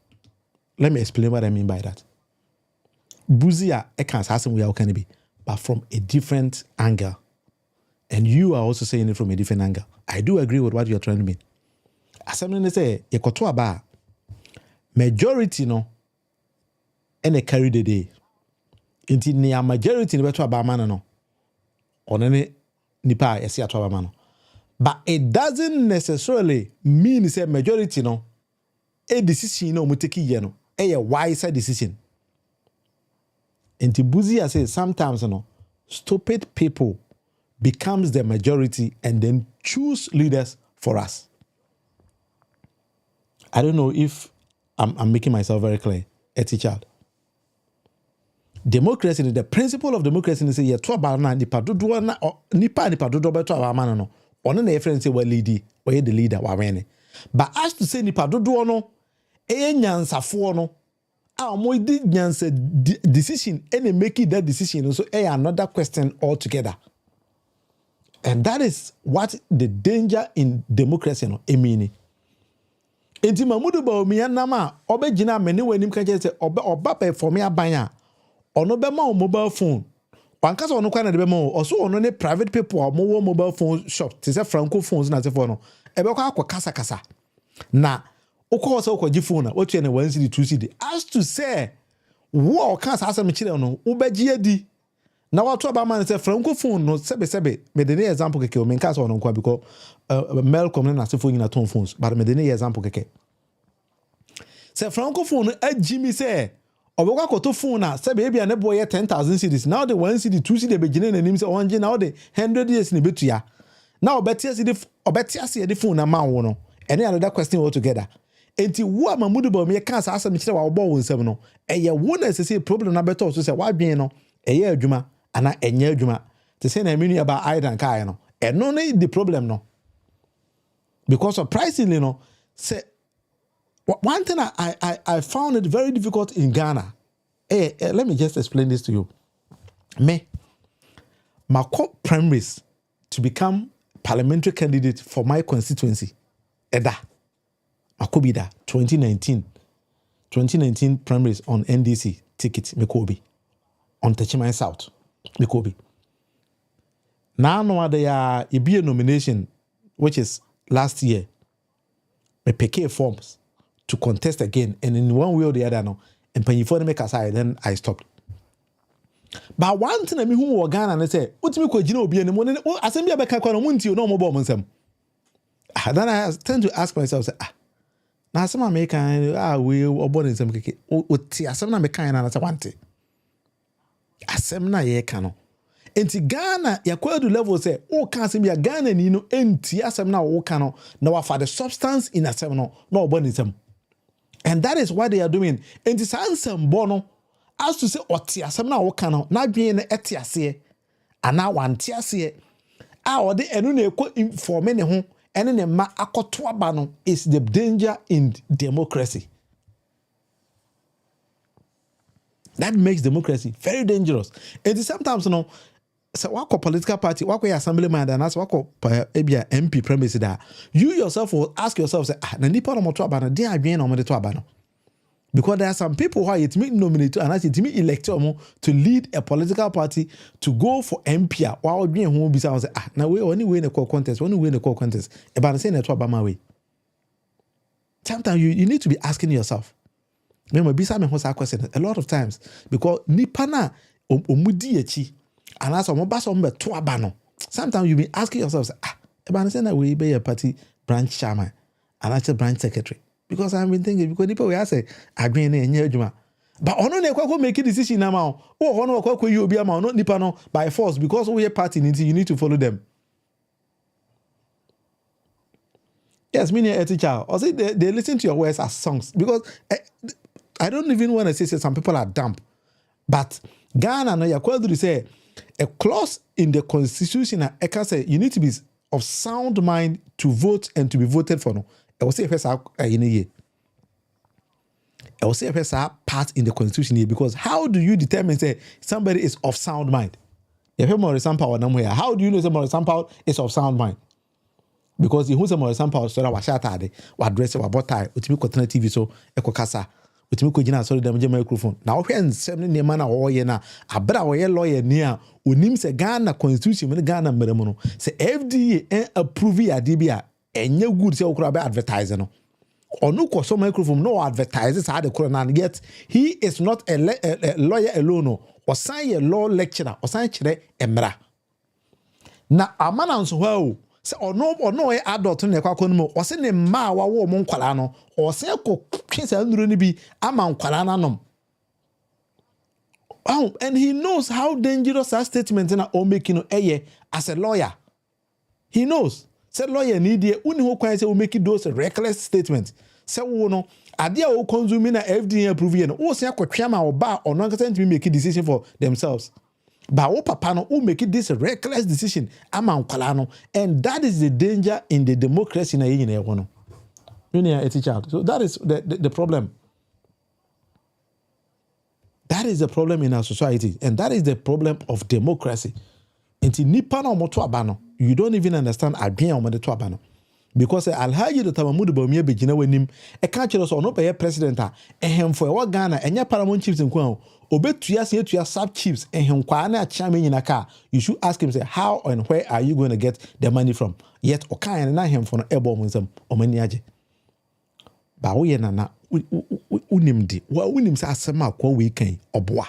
Let me explain what I mean by that. Buzia, I can't ask him where can it be, but from a different angle. And you are also saying it from a different angle. I do agree with what you're trying to mean. As I'm say, ba majority no, and they carry the day. Inti ni a majority ni beto abamana no. Onene nipa yesi ato abamana. But it doesn't necessarily mean say majority no a decision no muteki ye no a wiser decision. Inti Buzia says sometimes no stupid people becomes the majority and then choose leaders for us. I don't know if I'm making myself very clear. Eti child. Democracy, the principle of democracy is say ye to ba na nipa dodo na nipa dodo be to abamana no. Ono na friend say we lead we the leader wa wene. But as to say nipa dodo no e nyansafo no a mo di nyansa decision and making that decision so another question altogether. And that is what the danger in democracy no mean. Enti Mamudu BAwumia nama obegina meni wenim ka je say oba perform abanya ono be ma mobile phone wankasa ono kwa na de be ma oso ono ne private people mo mobile phone shop te say franco phones na te for no e be kwa kasa na ukọ so ukọ gi phone na otu na 1 cd 2 cd as to say wo ka sa asem kire no ubegi adi na watu aba man say franco phone no sebe me de example keke o me nka so ono kwa because Melcom na se phone na ton phones but me de example keke say franco phone agimi say obekwa koto phone na sebe e bia ne boy 10,000 cedis now the 1 cd 2 cd be gine na nim say onje now the 100 years ni betua now obetia se the phone na ma wo no any another question altogether enti wo Mamudu BAwumia kan sa asem kire wa obo wo nsem no eye wo na se problem na beto so say wa dwen no eye adwuma ana enye adwuma te say na menu about aidan kai no eno no the problem no because surprisingly no say one thing I found it very difficult in Ghana. Let me just explain this to you. My primaries to become parliamentary candidate for my constituency. Eda. Makobida 2019 primaries on NDC ticket Mekobi. On Techiman South. Mekobi. Now there are a nomination, which is last year. Me PK forms to contest again, and in one way or the other, no, and when you for make aside, then I stopped. But one thing I mean, who Ghana and say, "What's me koji no be any money?" Oh, assembly abeka kwa no munti no mo bo monsem. Then I tend to ask myself, say, na some American we obon nsem keke. O ti asem na meka na say wante. Asem na ye ka no. Enti Ghana yakwedu level say o kan se bia Ghana ni no enti asem na o kan no na wa for the substance in asem no na obonisem. And that is what they are doing. Enti sansem bono as to say oti asem na o kan no na dwen na etiase ana wantiase a ode enu na ekọ informe ne ho ene ne ma akoto aba no is the danger in democracy. That makes democracy very dangerous. And sometimes, so what political party, what assemblyman, and that's what MP premise that you yourself will ask yourself, say, na nipa no mo to abano, dey adwen no mo de to abano. Because there are some people who are it me nominate and as it me elect to lead a political party to go for MP. While adwen ho bi say, na we only win a contest, only win a contest. E ba say na to abama way. Sometimes you need to be asking yourself. A lot of times because nipa na omudi echi and as omobasa ombeto abano. Sometimes you be asking yourself, ebana say na we be a party branch chairman and actually branch secretary. Because I've been thinking because nipa we say adwen na enye adwuma. But ono na ekwa make a decision na ma o ono kwa you obi ama no nipa no by force because we a party you need to follow them. Yes, meaning a teacher. Or say they listen to your words as songs because I don't even want to say some people are dumb, but Ghana no yakwadu say a clause in the constitution I can say you need to be of sound mind to vote and to be voted for. No, I will say first in a year. I will say first part in the constitution here because how do you determine say somebody is of sound mind? If you Maurice power somewhere, how do you know that Maurice power is of sound mind? Because you who say Maurice power story wa shatade, wa dress wa botai, utimi ko tena TV so ekokasa. Utimi ko gina sorry dem microphone. Na ohwe nsem ne nema na wo ye na abra wo ye lawyer ni a onim se Ghana constitution me Ghana meremu no se FDA approve ya de bia enye good se okura be advertise no. Onu ko so microphone no advertise sa de koro na yet he is not a lawyer alone no. Osan ye law lecturer, osan kire emra. Na amana nso ho se ono e adult ne kwakọ no mo o se ne ma wa wo mo nkwala no o se ko twese nduro ni bi ama nkwala na nom. Oh, and he knows how dangerous that statement na o making as a lawyer. He knows. Say lawyer need dey uni ho kwan say o make those reckless statements. Say wo no ade a o consume na FDA approve no o se akotwa ma o ba ono nkan say make decision for themselves. But o papa no who make this reckless decision ama nkwala no, and that is the danger in the democracy na yin na ewo no. A teacher. So that is the problem. That is the problem in our society, and that is the problem of democracy. Inti nipa na omoto abano, you don't even understand adwen omoto abano. Because Alhaji the Tamamudu BAwumia begina wenim e ka kire so no be president a ehemfo e wa Ghana enya paramount chiefs nkwa obetua se etua sub chiefs ehenkwa na chairman nyina ka, you should ask him say how and where are you going to get the money from? Yet okan na ehemfo no ebo mo nsam omani age ba wo ye na unimdi wa unim sa asema kwa we kan oboa.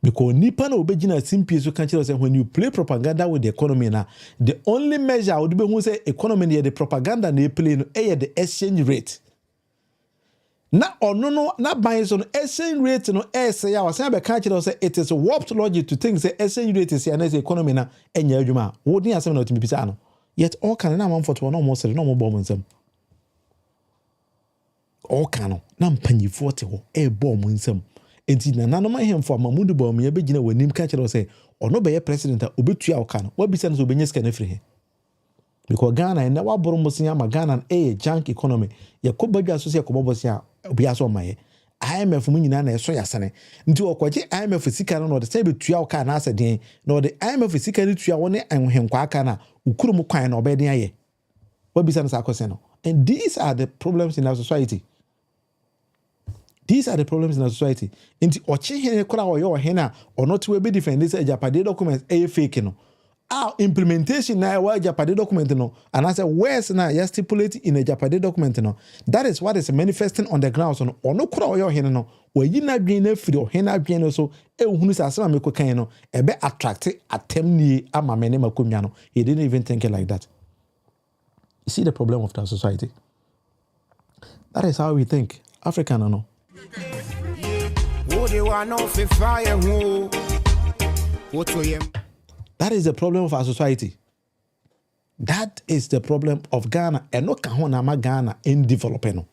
Because nipa na obegina simpie so kan kire say when you play propaganda with the economy na the only measure would be who say economy the propaganda na play no the exchange rate. Na ono no na ban so no exchange rate no say ya wasan be kan kire say it is warped logic to think say exchange rate is na say economy na enya adwuma. Wo din asem na otimi bisa no. Yet all can na man for no mo sere no mo bom nsam. All can na mpanyifo te ho bom nsam. Enti na nanom ahemfo Mamudu BAwumia begina wanim ka kire say ono be president a obetua oka no wabisa no so obenya sika na free he. Because Ghana na waboro mosia ma Ghana junk economy yakobadwa so se yakobobosia obia so maye IMF mu nyina na eso yasane nti okwaje IMF sika no de say betua oka na aseden na de IMF sika ni tua woni enhenkwa aka na ukurum kwan na obeden aye wabisa no sakose no. And these are the problems in our society. These are the problems in our society. Inti oche hene kora oyo hena or not we be defend this Japade documents fake no. Our implementation na wa Japade document no, and I say where's na ya stipulate in a Japade document no. That is what is manifesting on the ground so no. Ono kora oyo hene no. We yina dwen free o hena dwen so ehunu sa asema meko kan no ebe attract atem ni ama mene makomya no. He didn't even think it like that. You see the problem of our society. That is how we think. African or no. Who they want no fire who That is the problem of our society. That is the problem of Ghana. And no kahona Ghana in developing.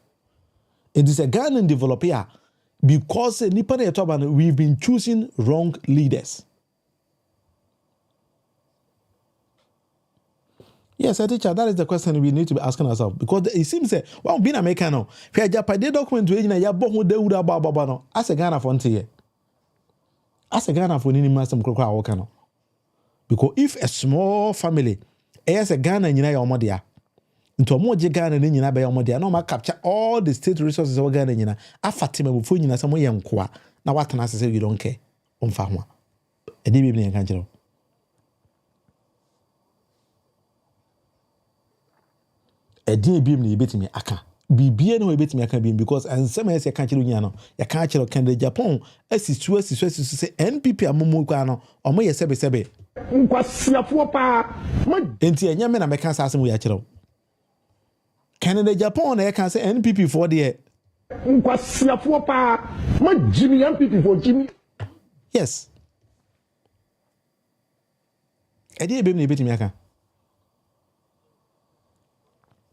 It is a Ghana in developing because we've been choosing wrong leaders. Yes, teacher, that is the question we need to be asking ourselves. Because it seems that, well, being American now, if you have a document to you, as a Ghana for here. As a Ghana for any master, because if a small family, as a Ghana, you know, your mother, into a more Ghana, and you know, by your mother, no more capture all the state resources of Ghana, you know, a Fatima before you know, some way young qua. Now, what can I say? You don't care on farmer. A deep evening, can't you? A deep evening, you bet me, I can't. Be no bit me can be because and some as you can't you can't Kennedy Agyapong as is to say NPP amumu kwano or my sebe enti enya me na meka asase mu ya kire Kennedy Agyapong na can say NPP for there nkwasiafo pa ma Jimmy NPP for Jimmy. Yes, e dey be me bit me aka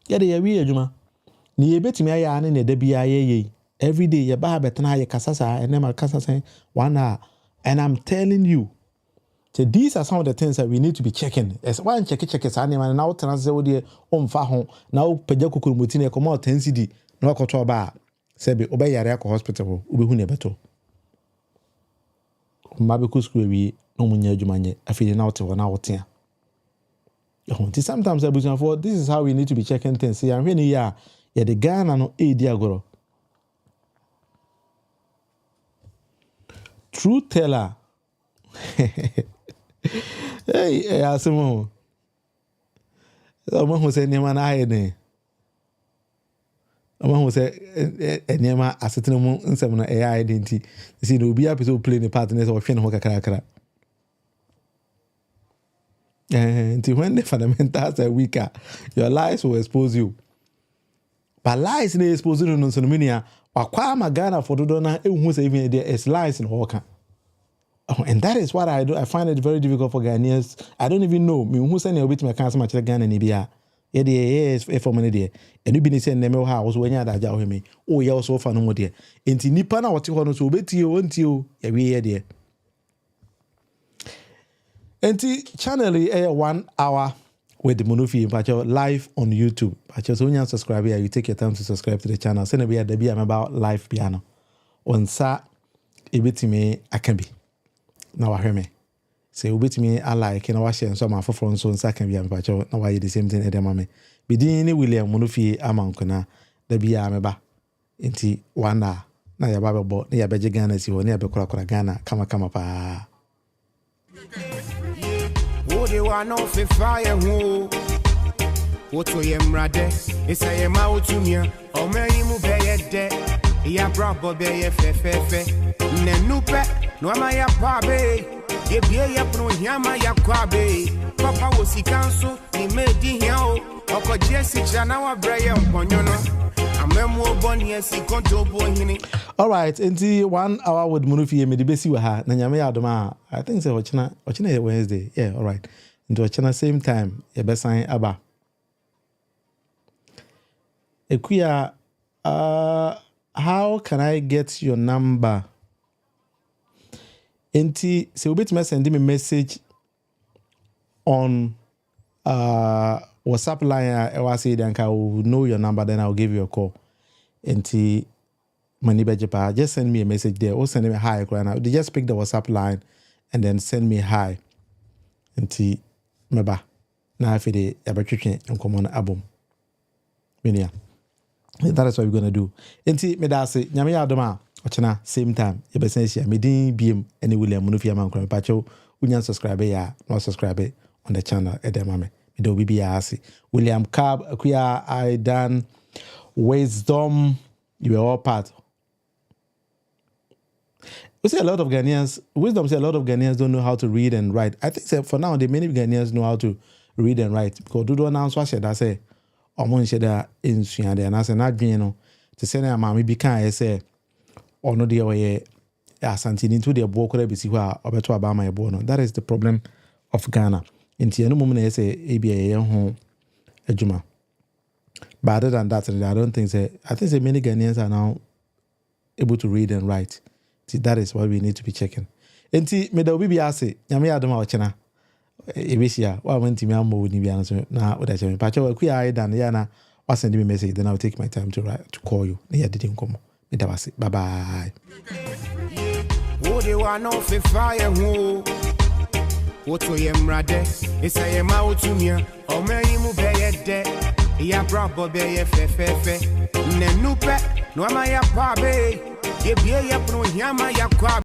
ya dey wi adwuma ni yebetimi aya ne da bia ye every day ye ba betena ye kasasa and them kasasa 1 hour, and I'm telling you, so these are some of the things that we need to be checking. As one check sane man now transe wo de omfa ho now pagya kokurumuti ne come out 10 cd na wakoto ba sebe obeyare akọ hospital obehu ne beto mabe ku school wi no munya adwuma nye afide na wote na wote sometimes this is how we need to be checking things. See, I'm really yeah the Ghana no diagoro. Truth teller. Hey, asemo. Someone who say nema na ayene. Someone who say nema asetene mu nsem na AI identity. See no be episode play the partners or hwe ho kakra. Until when the fundamentals are weaker, your lies will expose you. But lies in the exposure no so mania wakwa magana for dodona ehun say even there is lies in Hawker. And that is what I do. I find it very difficult for Ghanaians. I don't even know me who say na obit me kan so much Ghana ni bia. Ye dey for money there. And you be say na me house when ya da ja o me. Oh ya so fa no mo there. Enti nipa na wote ho no so obeti o nti o ya we ye there. Enti channel 1 hour with the Monofi live on YouTube. So when you subscribe here, you take your time to subscribe to the channel. Send a be about live piano. On sa ebitime akan bi. Na wa hweme. Say obitime I like na wa share so ma foforo so nsa kan bi am na wa the same thing e dem ame. Bidin ni William Monofi amankona da bi ameba. Enti 1 hour na ya ba bo na ya beje Ghana si ho na ya be kora Ghana kama pa. They want no fire who Woto yemrade Isa yema Wontumi O me imu beye de Ya brabo beye fe Ne nupe No ama ya pabe Ye biye ya pro Yama ya kwabe Papa wosi kanso Ni medi hiao Oko jesi chana wa breye mponyono Amemu oboni esi konto bohini. All right, into 1 hour with Monofi me the besi wa ha na nyame adoma. I think say ochina Wednesday. Yeah, all right. Into ochina same time e be sign aba. Ekuya how can I get your number? Enti se obet me send me message on WhatsApp line I was saying I will know your number, then I'll give you a call. Enti Manibejepa, just send me a message there or send me a hi right now. They just pick the WhatsApp line and then send me hi. Enti meba na afide abetwetwe enkomo album. Minia. That is what we're gonna do. Enti me da say nyame ya adoma ochena same time you be say me din biem any William Monofi amankro pacho unya subscribe ya no subscribe on the channel edemame. Do BBRC William Cab Akuya I done Wisdom, you were all part. We say a lot of Ghanaians, Wisdom say a lot of Ghanaians don't know how to read and write. I think for now, many Ghanaians know how to read and write. Because do announce what I say, or one said that in Suyan, and I said, not, you know, to say that mammy be kind, I say, or no, dear way, asante into the book or bisi wa obeto aba my boy no. That is the problem of Ghana. Inti eno moment na say ABA ho adwuma. But other than that, I don't think I think many Ghanaians are now able to read and write. See, that is what we need to be checking. Inti me da obi bi ase, nyame adom a ochena. Ebisia, wa wenti me ambo ni bi anso na oda cheme. Pacho wa kuya aidan ya na wa send me message, then I'll take my time to call you. Na ya didn't come. Me da wase. Bye bye. Who they want no fire who? What to yemrade? It's a Wontumi. O me imu be de. Ya brabo be ye fe. Ne nupe no ama ya pa be. Ye bie ya pro hiama ya kwa